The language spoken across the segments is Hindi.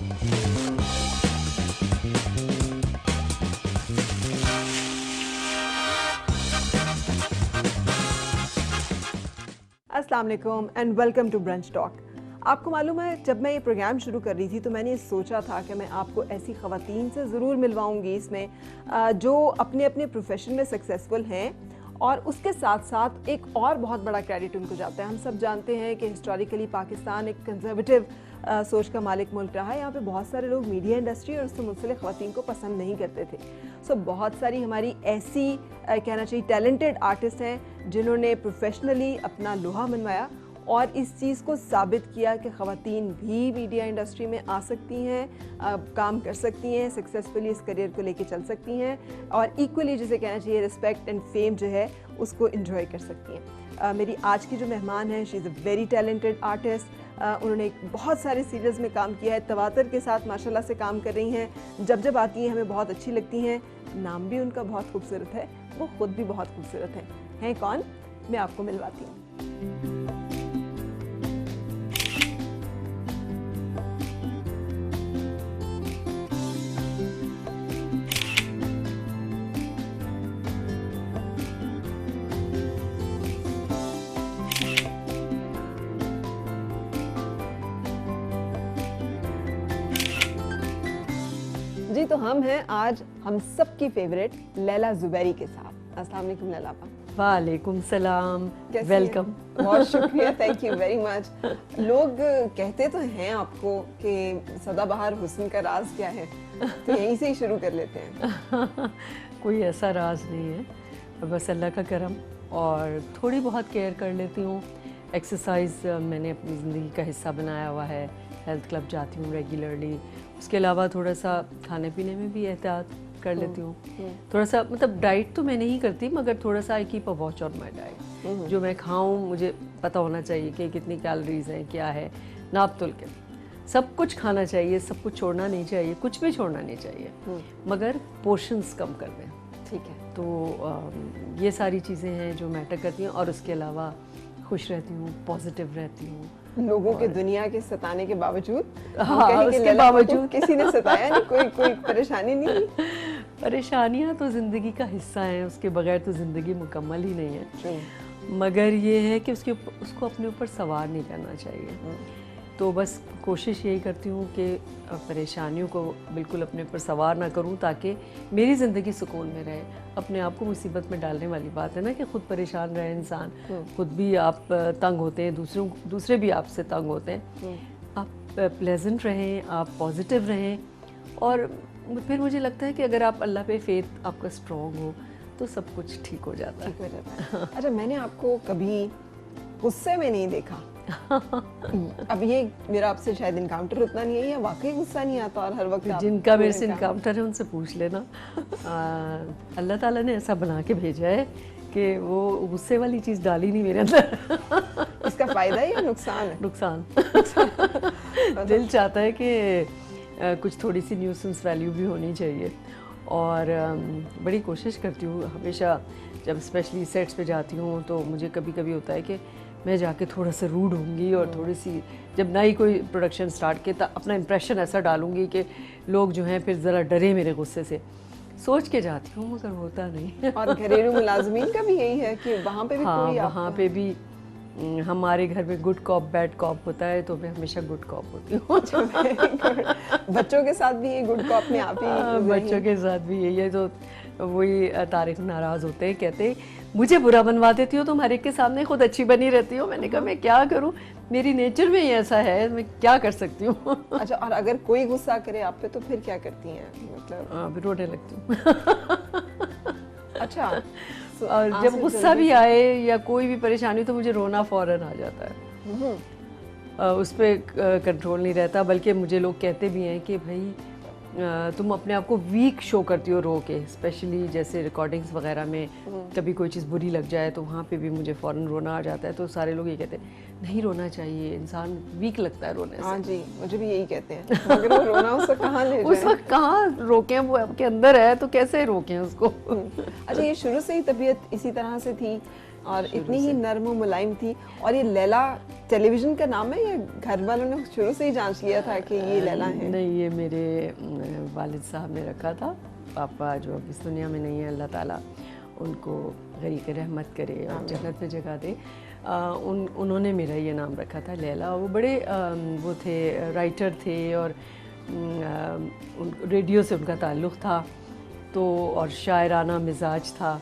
अस्सलाम वालेकुम and welcome to brunch talk. आपको मालूम है, जब मैं ये प्रोग्राम शुरू कर रही थी तो मैंने सोचा था कि मैं आपको ऐसी ख़वातीन से ज़रूर मिलवाऊंगी इसमें जो अपने अपने प्रोफेशन में सक्सेसफुल हैं, और उसके साथ साथ एक और बहुत बड़ा क्रेडिट उनको जाता है। हम सब जानते हैं कि हिस्टोरिकली पाकिस्तान एक कंजर्वेटिव सोच का मालिक मुल्क रहा है। यहाँ पे बहुत सारे लोग मीडिया इंडस्ट्री और उससे मुंसलिक ख़वातीन को पसंद नहीं करते थे। सो बहुत सारी हमारी ऐसी कहना चाहिए टैलेंटेड आर्टिस्ट हैं जिन्होंने प्रोफेशनली अपना लोहा मनवाया और इस चीज़ को साबित किया कि ख़वातीन भी मीडिया इंडस्ट्री में आ सकती हैं, काम कर सकती हैं, सक्सेसफुली इस करियर को लेके चल सकती हैं और इक्वली जिसे कहना चाहिए रिस्पेक्ट एंड फेम जो है उसको एंजॉय कर सकती हैं। मेरी आज की जो मेहमान है, she is a very talented artist. उन्होंने बहुत सारे सीरियल्स में काम किया है, तवातर के साथ माशाल्लाह से काम कर रही हैं। जब जब आती हैं हमें बहुत अच्छी लगती हैं। नाम भी उनका बहुत खूबसूरत है, वो ख़ुद भी बहुत खूबसूरत हैं कौन? मैं आपको मिलवाती हूँ। जी, तो हम हैं आज हम सबकी फेवरेट लैला ज़ुबैरी के साथ। अस्सलाम वालेकुम लैला आपा। वालेकुम सलाम, वेलकम। बहुत शुक्रिया, थैंक यू वेरी मच। लोग कहते तो हैं आपको कि सदाबहार हुस्न का राज क्या है, तो यहीं से ही शुरू कर लेते हैं। कोई ऐसा राज नहीं है, बस अल्लाह का करम और थोड़ी बहुत केयर कर लेती हूँ। एक्सरसाइज मैंने अपनी ज़िंदगी का हिस्सा बनाया हुआ है, हेल्थ क्लब जाती हूँ रेगुलरली। उसके अलावा थोड़ा सा खाने पीने में भी एहतियात कर लेती हूँ। थोड़ा सा मतलब डाइट तो मैं नहीं करती, मगर थोड़ा सा I keep a watch on my diet. जो मैं खाऊँ मुझे पता होना चाहिए कि कितनी कैलोरीज हैं, क्या है, नाप तुल के। सब कुछ खाना चाहिए, सब कुछ छोड़ना नहीं चाहिए, कुछ भी छोड़ना नहीं चाहिए, मगर पोर्शंस कम कर दें। ठीक है, तो ये सारी चीज़ें हैं जो मैटर करती हैं। और उसके अलावा खुश रहती हूँ, पॉजिटिव रहती हूँ। लोगों के दुनिया के सताने के बावजूद, हाँ, उसके बावजूद किसी ने सताया नहीं, कोई परेशानी नहीं। परेशानियाँ तो ज़िंदगी का हिस्सा हैं, उसके बगैर तो ज़िंदगी मुकम्मल ही नहीं है। मगर ये है कि उसको अपने ऊपर सवार नहीं करना चाहिए। तो बस कोशिश यही करती हूँ कि परेशानियों को बिल्कुल अपने ऊपर सवार ना करूँ, ताकि मेरी ज़िंदगी सुकून में रहे। अपने आप को मुसीबत में डालने वाली बात है ना कि ख़ुद परेशान रहे इंसान, खुद भी आप तंग होते हैं, दूसरे भी आपसे तंग होते हैं। आप प्लेजेंट रहें, आप पॉजिटिव रहें, और फिर मुझे लगता है कि अगर आप अल्लाह पे फेथ आपका स्ट्रॉन्ग हो तो सब कुछ ठीक हो जाता है। अच्छा, मैंने आपको कभी गुस्से में नहीं देखा। अब ये मेरा आपसे शायद इनकाउंटर उतना नहीं है, या वाकई गुस्सा नहीं आता और हर वक्त जिनका मेरे से इनकाउंटर है उनसे पूछ लेना। अल्लाह ताला ने ऐसा बना के भेजा है कि वो गुस्से वाली चीज़ डाली नहीं मेरे अंदर। इसका फ़ायदा है या नुकसान है? नुकसान। दिल चाहता है कि कुछ थोड़ी सी न्यूसेंस वैल्यू भी होनी चाहिए, और बड़ी कोशिश करती हूँ हमेशा। जब स्पेशली सेट्स पे जाती हूँ तो मुझे कभी कभी होता है कि मैं जाके थोड़ा सा रूड होंगी, और थोड़ी सी जब नई कोई प्रोडक्शन स्टार्ट किया तो अपना इंप्रेशन ऐसा डालूंगी कि लोग जो हैं फिर ज़रा डरे मेरे गुस्से से। सोच के जाती हूँ मगर होता नहीं। और घरेलू मुलाजमीन का भी यही है कि वहाँ पे भी कोई वहाँ पे भी हमारे घर में गुड कॉप बैड कॉप होता है, तो मैं हमेशा गुड कॉप होती हूँ। बच्चों के साथ भी ये गुड कॉप में आप ही? बच्चों के साथ भी यही है। तो वही तारिक नाराज़ होते हैं, कहते मुझे बुरा बनवा देती हो तुम, हर एक के सामने खुद अच्छी बनी रहती हो। मैंने कहा मैं क्या करूँ, मेरी नेचर में ही ऐसा है, मैं क्या कर सकती हूँ। अच्छा, और अगर कोई गुस्सा करे आप पे तो फिर क्या करती हैं? मतलब हाँ, फिर रोने लगती हूँ। अच्छा, और जब गुस्सा भी आए या कोई भी परेशानी तो मुझे रोना फ़ौरन आ जाता है। उस पर कंट्रोल नहीं रहता, बल्कि मुझे लोग कहते भी हैं कि भाई तुम अपने आप को वीक शो करती हो रो के, स्पेशली जैसे रिकॉर्डिंग्स वगैरह में कभी कोई चीज़ बुरी लग जाए तो वहाँ पे भी मुझे फ़ौरन रोना आ जाता है। तो सारे लोग ये कहते हैं नहीं रोना चाहिए, इंसान वीक लगता है रोने से। हाँ जी, मुझे भी यही कहते हैं। मगर वो रोना उस वक्त कहाँ ले जाएं? उस वक्त कहाँ रोकें, वो आपके अंदर है तो कैसे रोकें उसको। अच्छा, ये शुरू से ही तबीयत इसी तरह से थी और इतनी ही नर्म और मुलायम थी। और ये लैला टेलीविजन का नाम है या घर वालों ने शुरू से ही जांच लिया था कि ये लैला है? नहीं, ये मेरे वालिद साहब ने रखा था। पापा जो अब इस दुनिया में नहीं है, अल्लाह ताला उनको गरीक रहमत करे और जन्नत में जगह दे। उन्होंने मेरा ये नाम रखा था लैला। वो बड़े वो थे, राइटर थे और रेडियो से उनका ताल्लुक़ था, तो और शायराना मिजाज था।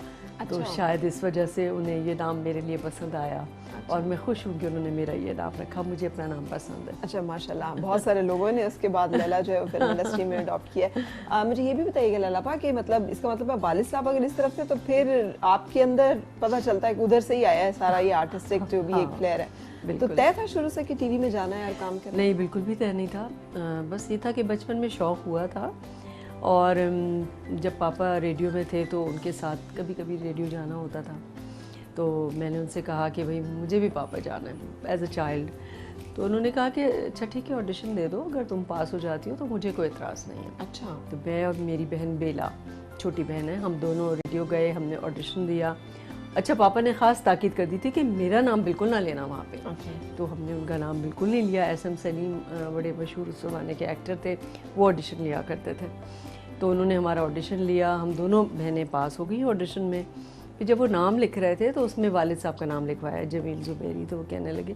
तो शायद इस वजह से उन्हें ये नाम मेरे लिए पसंद आया। और मैं खुश हूँ कि उन्होंने मेरा ये नाम रखा, मुझे अपना नाम पसंद है। अच्छा, माशाल्लाह। बहुत सारे लोगों ने उसके बाद लैला जो है फिल्म इंडस्ट्री में अडॉप्ट किया है। मुझे ये भी बताइएगा लैला पा कि मतलब इसका मतलब है वालिद साहब अगर इस तरफ से, तो फिर आपके अंदर पता चलता है कि उधर से ही आया है सारा ये आर्टिस्टिक जो भी एक फ्लेयर है। तो तय था शुरू से कि टीवी में जाना है और काम करना? नहीं, बिल्कुल भी तय नहीं था। बस ये था कि बचपन में शौक़ हुआ था और जब पापा रेडियो में थे तो उनके साथ कभी कभी रेडियो जाना होता था। तो मैंने उनसे कहा कि भाई मुझे भी पापा जाना है एज अ चाइल्ड। तो उन्होंने कहा कि अच्छा ठीक है, ऑडिशन दे दो, अगर तुम पास हो जाती हो तो मुझे कोई एतराज़ नहीं है। अच्छा। तो मैं और मेरी बहन बेला, छोटी बहन है, हम दोनों रेडियो गए, हमने ऑडिशन दिया। अच्छा, पापा ने ख़ास ताकीद कर दी थी कि मेरा नाम बिल्कुल ना लेना वहाँ पे। तो हमने उनका नाम बिल्कुल नहीं लिया। SM सलीम बड़े मशहूर उस ज़माने के एक्टर थे, वो ऑडिशन लिया करते थे। तो उन्होंने हमारा ऑडिशन लिया, हम दोनों बहनें पास हो गई ऑडिशन में। फिर जब वो नाम लिख रहे थे तो उसमें वालिद साहब का नाम लिखवाया, जमील ज़ुबैरी। तो वो कहने लगे,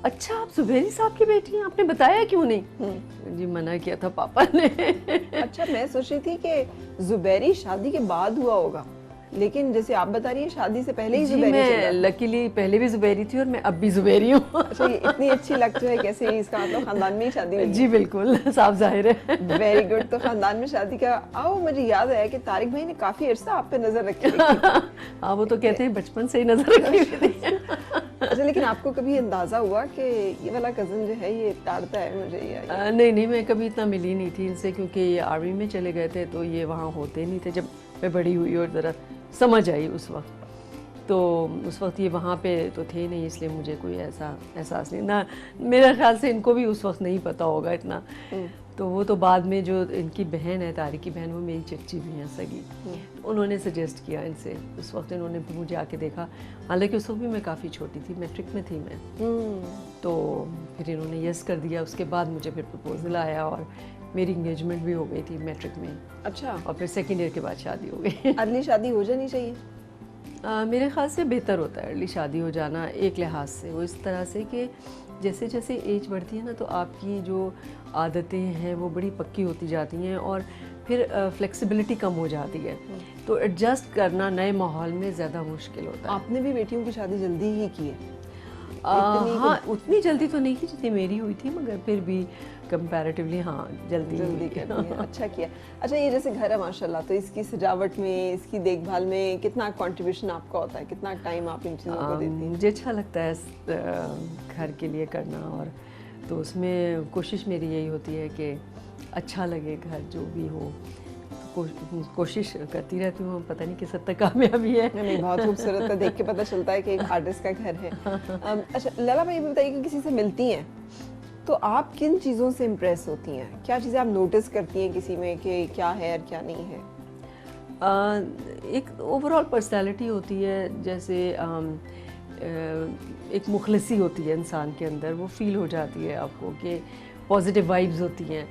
अच्छा आप ज़ुबैरी साहब की बेटी हैं, आपने बताया क्यों नहीं? जी मना किया था पापा ने। अच्छा, मैं सोच रही थी कि ज़ुबैरी शादी के बाद हुआ होगा, लेकिन जैसे आप बता रही हैं शादी से पहले ही ज़ुबैरी चल रहा। मैं लकीली पहले भी ज़ुबैरी थी और मैं अब भी ज़ुबैरी हूँ। अच्छा, ये इतनी अच्छी लग जो है, कैसे इसका मतलब खानदान में ही शादी हुई? जी बिल्कुल, साफ जाहिर है। Very good. तो खानदान में शादी का आओ, मुझे याद आया कि तारिक भाई ने काफी अरसा आप पे नजर रखी थी। हाँ, वो तो कहते हैं बचपन से ही नजर रखी हुई थी। अच्छा, लेकिन आपको कभी अंदाजा हुआ कि ये वाला कजन जो है ये ताड़ता है मुझे या नहीं, मैं कभी इतना मिली नहीं थी इनसे, क्योंकि ये आर्मी में चले गए थे तो ये वहाँ होते नहीं थे। जब मैं बड़ी हुई और ज़रा समझ आई उस वक्त, तो उस वक्त ये वहाँ पे तो थे नहीं, इसलिए मुझे कोई ऐसा एहसास नहीं ना। मेरे ख्याल से इनको भी उस वक्त नहीं पता होगा इतना। तो वो तो बाद में, जो इनकी बहन है तारिक की बहन, वो मेरी चच्ची भी हैं सगी, उन्होंने सजेस्ट किया इनसे। उस वक्त इन्होंने मुझे आके देखा, हालांकि उस वक्त भी मैं काफ़ी छोटी थी, मैट्रिक में थी मैं। तो फिर इन्होंने यस कर दिया। उसके बाद मुझे फिर प्रपोजल आया और मेरी इंगेजमेंट भी हो गई थी मैट्रिक में। अच्छा। और फिर सेकेंड ईयर के बाद शादी हो गई। अर्ली शादी हो जानी चाहिए? मेरे ख्याल से बेहतर होता है अर्ली शादी हो जाना, एक लिहाज से। वो इस तरह से कि जैसे जैसे एज बढ़ती है ना, तो आपकी जो आदतें हैं वो बड़ी पक्की होती जाती हैं और फिर फ्लेक्सिबिलिटी कम हो जाती है, तो एडजस्ट करना नए माहौल में ज़्यादा मुश्किल होता है। आपने भी बेटियों की शादी जल्दी ही की है? हाँ, उतनी जल्दी तो नहीं की जितनी मेरी हुई थी, मगर फिर भी कंपैरेटिवली हाँ जल्दी कर दी है। अच्छा किया। अच्छा, ये जैसे घर है माशाल्लाह, तो इसकी सजावट में, इसकी देखभाल में कितना कंट्रीब्यूशन आपका होता है, कितना टाइम आप इन चीज़ों को देती हैं? मुझे अच्छा लगता है घर के लिए करना, और तो उसमें कोशिश मेरी यही होती है कि अच्छा लगे घर जो भी हो। कोशिश करती रहती हूँ, पता नहीं किस हद तक कामयाबी है। नहीं, बहुत खूबसूरत है, देख के पता चलता है कि एक आर्टिस्ट का घर है। अच्छा लैला भाई, बताइए कि किसी से मिलती हैं तो आप किन चीज़ों से इम्प्रेस होती हैं? क्या चीज़ें आप नोटिस करती हैं किसी में कि क्या है और क्या नहीं है? एक ओवरऑल पर्सनालिटी होती है, जैसे एक मुखलसी होती है इंसान के अंदर, वो फील हो जाती है आपको कि पॉजिटिव वाइब्स होती हैं।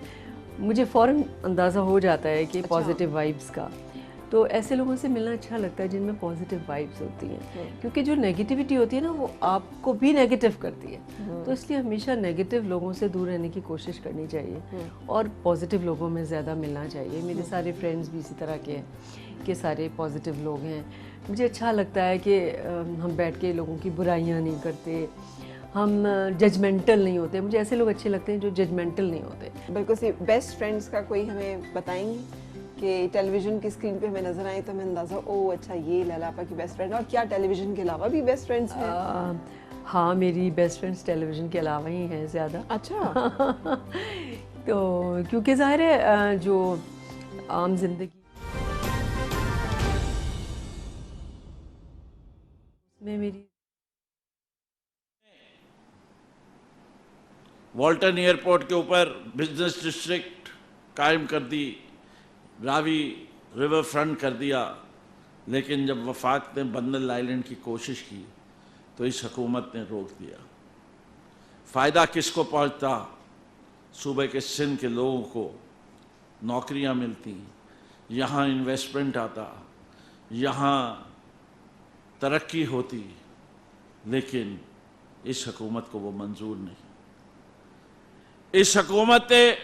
मुझे फ़ौरन अंदाज़ा हो जाता है कि पॉजिटिव वाइब्स का। तो ऐसे लोगों से मिलना अच्छा लगता है जिनमें पॉजिटिव वाइब्स होती हैं, क्योंकि जो नेगेटिविटी होती है ना, वो आपको भी नेगेटिव करती है। तो इसलिए हमेशा नेगेटिव लोगों से दूर रहने की कोशिश करनी चाहिए और पॉजिटिव लोगों में ज़्यादा मिलना चाहिए। मेरे सारे फ्रेंड्स भी इसी तरह के हैं कि सारे पॉजिटिव लोग हैं। मुझे अच्छा लगता है कि हम बैठ के लोगों की बुराइयाँ नहीं करते, हम जजमेंटल नहीं होते। मुझे ऐसे लोग अच्छे लगते हैं जो जजमेंटल नहीं होते। बिल्कुल सी। बेस्ट फ्रेंड्स का कोई हमें बताएंगी कि टेलीविज़न की स्क्रीन पे हमें नजर आए तो हमें अंदाज़ा, ओह अच्छा ये लैला आपा की बेस्ट फ्रेंड। और क्या टेलीविज़न के अलावा भी बेस्ट फ्रेंड्स हैं? हाँ, मेरी बेस्ट फ्रेंड्स टेलीविज़न के अलावा ही हैं ज़्यादा। अच्छा। तो क्योंकि ज़ाहिर है जो आम जिंदगी में मेरी वॉल्टन एयरपोर्ट के ऊपर बिजनेस डिस्ट्रिक्ट कायम कर दी, रावी रिवर फ्रंट कर दिया, लेकिन जब वफाक ने बंदर आइलैंड की कोशिश की तो इस हुकूमत ने रोक दिया। फ़ायदा किसको पहुंचता? सूबे के सिंध के लोगों को नौकरियां मिलती, यहाँ इन्वेस्टमेंट आता, यहाँ तरक्की होती, लेकिन इस हुकूमत को वो मंजूर नहीं। इस हुकूमत ने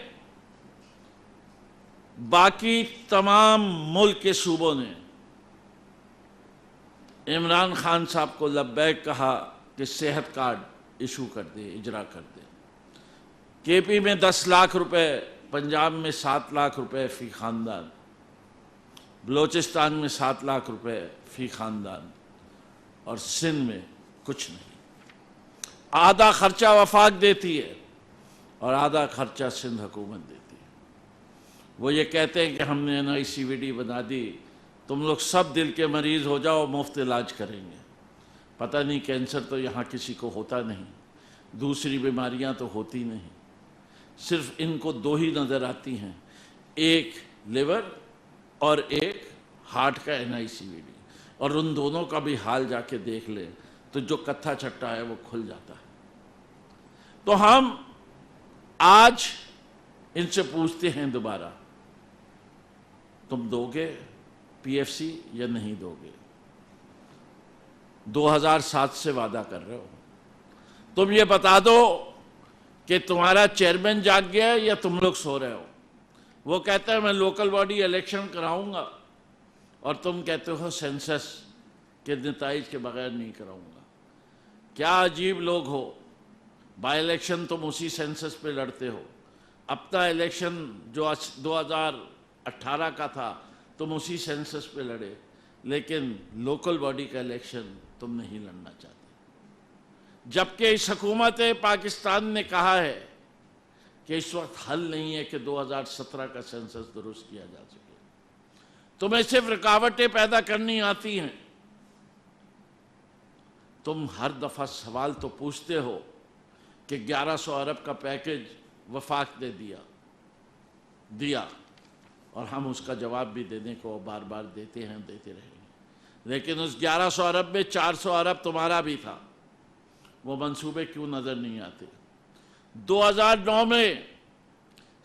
बाकी तमाम मुल्क के सूबों ने इमरान खान साहब को लब्बैक कहा कि सेहत कार्ड इशू कर दे, इजरा कर दे। केपी में 10 लाख रुपए, पंजाब में 7 लाख रुपए फी खानदान, बलोचिस्तान में 7 लाख रुपए फी खानदान, और सिंध में कुछ नहीं। आधा खर्चा वफाक देती है और आधा खर्चा सिंध हुकूमत देती है। वो ये कहते हैं कि हमने NICVD बना दी, तुम लोग सब दिल के मरीज हो जाओ, मुफ्त इलाज करेंगे। पता नहीं कैंसर तो यहाँ किसी को होता नहीं, दूसरी बीमारियाँ तो होती नहीं, सिर्फ इनको 2 ही नज़र आती हैं, एक लिवर और एक हार्ट का NICVD, और उन दोनों का भी हाल जाके देख ले तो जो कत्था छट्टा है वो खुल जाता है। तो हम आज इनसे पूछते हैं दोबारा, तुम दोगे PFC या नहीं दोगे? 2007 से वादा कर रहे हो। तुम ये बता दो कि तुम्हारा चेयरमैन जाग गया है या तुम लोग सो रहे हो? वो कहता है मैं लोकल बॉडी इलेक्शन कराऊंगा, और तुम कहते हो सेंसस के नताइज के बगैर नहीं कराऊंगा। क्या अजीब लोग हो। बाई इलेक्शन तुम उसी सेंसस पे लड़ते हो, अपना इलेक्शन जो 2018 का था तुम उसी सेंसस पे लड़े, लेकिन लोकल बॉडी का इलेक्शन तुम नहीं लड़ना चाहते। जबकि इस हुकूमत पाकिस्तान ने कहा है कि इस वक्त हल नहीं है कि 2017 का सेंसस दुरुस्त किया जा सके। तुम्हें सिर्फ रुकावटें पैदा करनी आती हैं। तुम हर दफा सवाल तो पूछते हो कि 1100 अरब का पैकेज वफाक ने दिया, और हम उसका जवाब भी देने को बार बार देते हैं, देते रहेंगे। लेकिन उस 1100 अरब में 400 अरब तुम्हारा भी था। वो मंसूबे क्यों नजर नहीं आते? 2009 में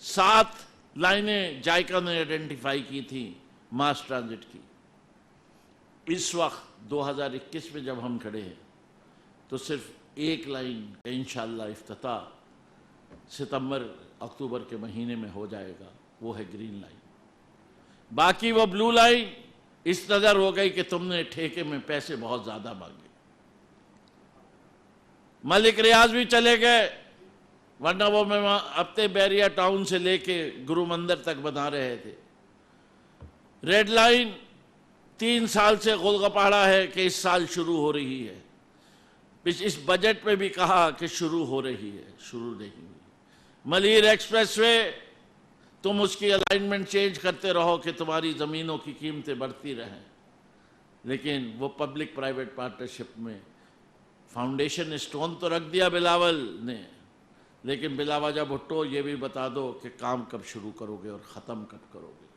7 लाइनें जायका ने आइडेंटिफाई की थी मास ट्रांजिट की। इस वक्त 2021 में जब हम खड़े हैं तो सिर्फ 1 लाइन इंशाअल्लाह इफ्तिताह सितंबर अक्टूबर के महीने में हो जाएगा, वो है ग्रीन लाइन। बाकी वो ब्लू लाइन इस नजर हो गई कि तुमने ठेके में पैसे बहुत ज्यादा मांगे। मलिक रियाज भी चले गए, वरना वो मैं अपने बैरिया टाउन से लेके गुरु मंदिर तक बना रहे थे। रेड लाइन 3 साल से गुलगपाड़ा है कि इस साल शुरू हो रही है। इस बजट में भी कहा कि शुरू हो रही है, शुरू नहीं हुई। मलीर एक्सप्रेसवे तुम उसकी अलाइनमेंट चेंज करते रहो कि तुम्हारी ज़मीनों की कीमतें बढ़ती रहें, लेकिन वो पब्लिक प्राइवेट पार्टनरशिप में फाउंडेशन स्टोन तो रख दिया बिलावल ने, लेकिन बिलावजा भुट्टो ये भी बता दो कि काम कब शुरू करोगे और ख़त्म कब करोगे।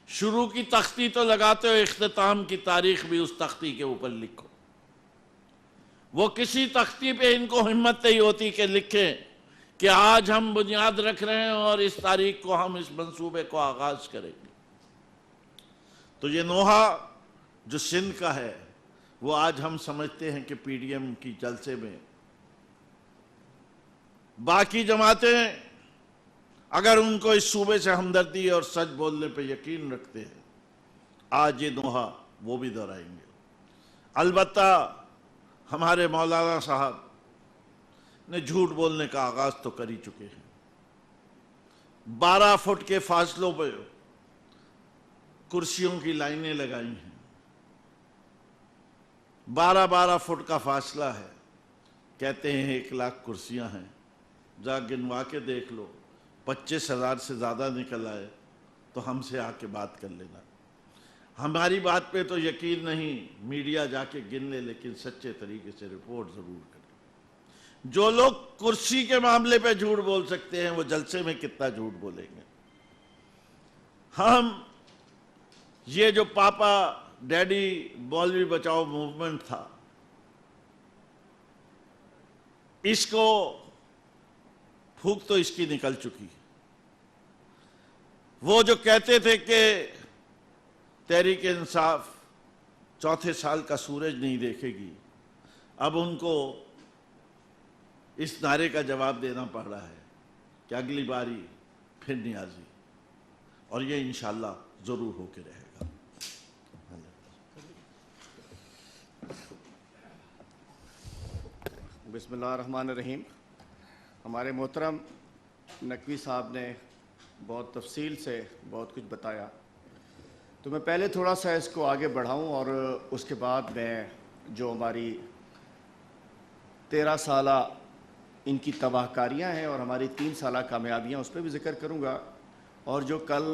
शुरू की तख्ती तो लगाते हो, इख्तिताम की तारीख भी उस तख्ती के ऊपर लिखो। वो किसी तख्ती पे इनको हिम्मत नहीं होती कि लिखें कि आज हम बुनियाद रख रहे हैं और इस तारीख को हम इस मंसूबे को आगाज करेंगे। तो ये नोहा जो सिंध का है वो आज हम समझते हैं कि PDM की जलसे में बाकी जमातें अगर उनको इस सूबे से हमदर्दी और सच बोलने पे यकीन रखते हैं, आज ये नोहा वो भी दोहराएंगे। अलबत्ता हमारे मौलाना साहब ने झूठ बोलने का आगाज तो कर ही चुके हैं। 12 फुट के फासलों पर कुर्सियों की लाइनें लगाई हैं। 12-12 फुट का फासला है। कहते हैं 1 लाख कुर्सियां हैं। जा गिनवा के देख लो, 25,000 से ज़्यादा निकल आए तो हमसे आके बात कर लेना। हमारी बात पे तो यकीन नहीं, मीडिया जाके गिन ले, लेकिन सच्चे तरीके से रिपोर्ट ज़रूर करें। जो लोग कुर्सी के मामले पे झूठ बोल सकते हैं वो जलसे में कितना झूठ बोलेंगे। हम ये जो पापा डैडी मौलवी बचाओ मूवमेंट था, इसको फूंक तो इसकी निकल चुकी। वो जो कहते थे कि तहरीक इंसाफ चौथे साल का सूरज नहीं देखेगी, अब उनको इस नारे का जवाब देना पड़ रहा है कि अगली बारी फिर नियाजी, और ये इंशाल्लाह जरूर होके रहेगा। बिस्मिल्लाहिर्रहमानिर्रहीम। हमारे मोहतरम नकवी साहब ने बहुत तफसील से बहुत कुछ बताया, तो मैं पहले थोड़ा सा इसको आगे बढ़ाऊं और उसके बाद मैं जो हमारी 13 साला इनकी तबाहकारियाँ हैं और हमारी 3 साला कामयाबियाँ उस पर भी ज़िक्र करूँगा, और जो कल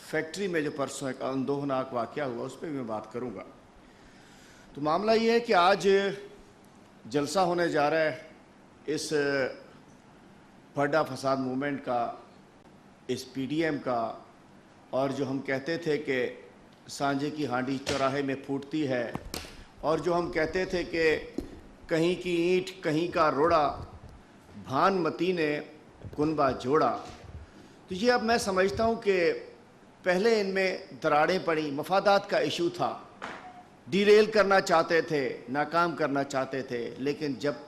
फैक्ट्री में जो परसों एक अंदोहनाक वाक़या हुआ उस पर भी मैं बात करूँगा। तो मामला ये है कि आज जलसा होने जा रहा है इस पर्दा फसाद मूवमेंट का, इस पीडीएम का, और जो हम कहते थे कि सांझे की हांडी चौराहे में फूटती है, और जो हम कहते थे कि कहीं की ईंट कहीं का रोड़ा, भानमती ने कुनबा जोड़ा। तो ये अब मैं समझता हूँ कि पहले इनमें दरारें पड़ी, मफादात का इशू था, डीरेल करना चाहते थे, नाकाम करना चाहते थे, लेकिन जब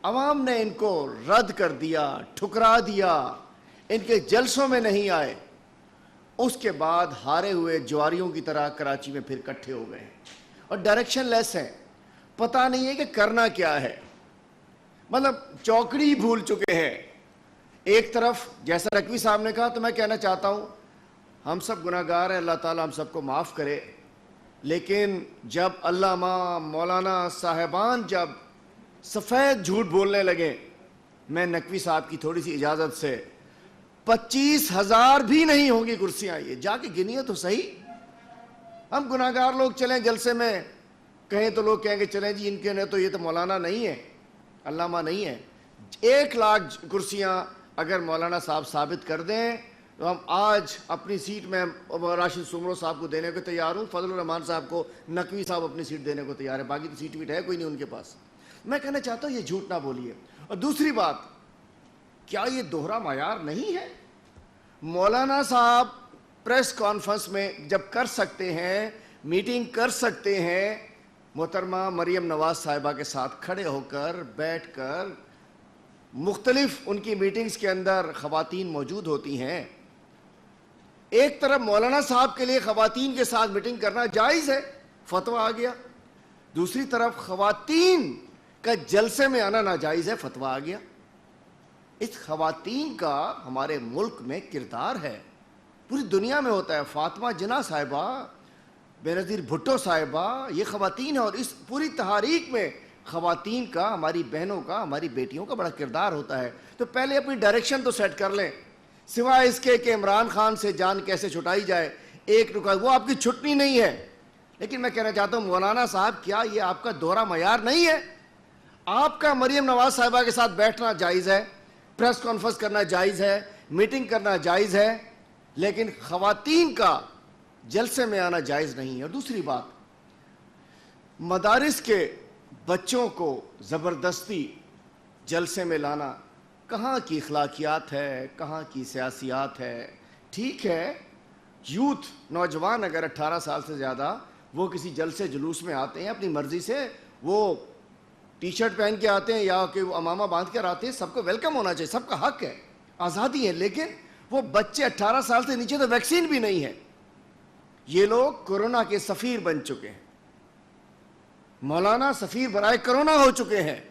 अवाम ने इनको रद्द कर दिया, ठुकरा दिया, इनके जलसों में नहीं आए, उसके बाद हारे हुए ज्वारियों की तरह कराची में फिर इकट्ठे हो गए और डायरेक्शन लेस हैं, पता नहीं है कि करना क्या है, मतलब चौकड़ी भूल चुके हैं। एक तरफ जैसा नकवी साहब ने कहा, तो मैं कहना चाहता हूँ हम सब गुनाहगार हैं, अल्लाह ताला हम सबको माफ़ करे, लेकिन जब अल्लामा मौलाना साहिबान जब सफ़ेद झूठ बोलने लगे, मैं नकवी साहब की थोड़ी सी इजाज़त से 25,000 भी नहीं होंगी कुर्सियाँ, ये जाके गिनिए तो सही। हम गुनाहगार लोग चलें जलसे में, कहें तो लोग कहेंगे चलें जी इनके ने तो, ये तो मौलाना नहीं है, अल्लामा नहीं है। 1 लाख कुर्सियाँ अगर मौलाना साहब साबित कर दें तो हम आज अपनी सीट में राशिद सुमरो साहब को देने को तैयार हूँ, फजलुर रहमान साहब को, नकवी साहब अपनी सीट देने को तैयार है, बाकी तो सीट वीट है कोई नहीं उनके पास। मैं कहना चाहता हूँ ये झूठ ना बोलिए। और दूसरी बात, क्या ये दोहरा मायार नहीं है? मौलाना साहब प्रेस कॉन्फ्रेंस में जब कर सकते हैं, मीटिंग कर सकते हैं, मोहतरमा मरियम नवाज साहिबा के साथ खड़े होकर बैठ कर, मुख्तलिफ उनकी मीटिंग्स के अंदर ख़वातीन मौजूद होती हैं। एक तरफ मौलाना साहब के लिए ख़वातीन के साथ मीटिंग करना जायज़ है, फतवा आ गया, दूसरी तरफ ख़वातीन का जलसे में आना नाजायज़ है, फतवा आ गया। इस ख़वातीन का हमारे मुल्क में किरदार है, पूरी दुनिया में होता है। फातिमा जिन्ना साहिबा, बेनज़ीर भुट्टो साहिबा, ये ख़वातीन है, और इस पूरी तहरीक में ख़वातीन का, हमारी बहनों का, हमारी बेटियों का बड़ा किरदार होता है। तो पहले अपनी डायरेक्शन तो सेट कर लें, सिवाय इसके कि इमरान खान से जान कैसे छुटाई जाए, एक रुका, वो आपकी छुटनी नहीं है। लेकिन मैं कहना चाहता हूँ मौलाना साहब, क्या ये आपका दोहरा मयार नहीं है? आपका मरियम नवाज साहिबा के साथ बैठना जायज़ है, प्रेस कॉन्फ्रेंस करना जायज़ है, मीटिंग करना जायज़ है, लेकिन ख़वातीन का जलसे में आना जायज़ नहीं है। और दूसरी बात, मदारिस के बच्चों को ज़बरदस्ती जलसे में लाना कहाँ की अखलाकियात है, कहाँ की सियासियात है? ठीक है, यूथ नौजवान अगर 18 साल से ज़्यादा वो किसी जलसे जुलूस में आते हैं, अपनी मर्ज़ी से वो टी शर्ट पहन के आते हैं या कि वो अमामा बांध कर आते हैं, सबको वेलकम होना चाहिए, सबका हक है, आज़ादी है। लेकिन वो बच्चे 18 साल से नीचे तो वैक्सीन भी नहीं है, ये लोग कोरोना के सफ़ीर बन चुके हैं, मौलाना सफ़ीर बराए कोरोना हो चुके हैं।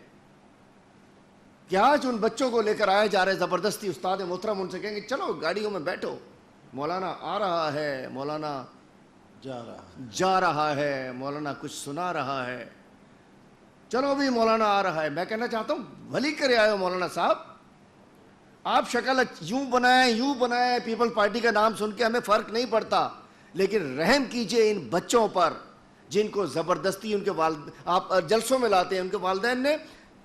क्या आज उन बच्चों को लेकर आया जा रहा है ज़बरदस्ती? उस्ताद मोहतरम उनसे कहेंगे चलो गाड़ियों में बैठो, मौलाना आ रहा है, मौलाना जा रहा है, मौलाना कुछ सुना रहा है, चलो भी मौलाना आ रहा है। मैं कहना चाहता हूँ भली करे आए हो मौलाना साहब, आप शक्ल यूं बनाए, पीपल पार्टी का नाम सुन के हमें फ़र्क नहीं पड़ता, लेकिन रहम कीजिए इन बच्चों पर जिनको ज़बरदस्ती उनके आप जलसों में लाते हैं। उनके वालिदैन ने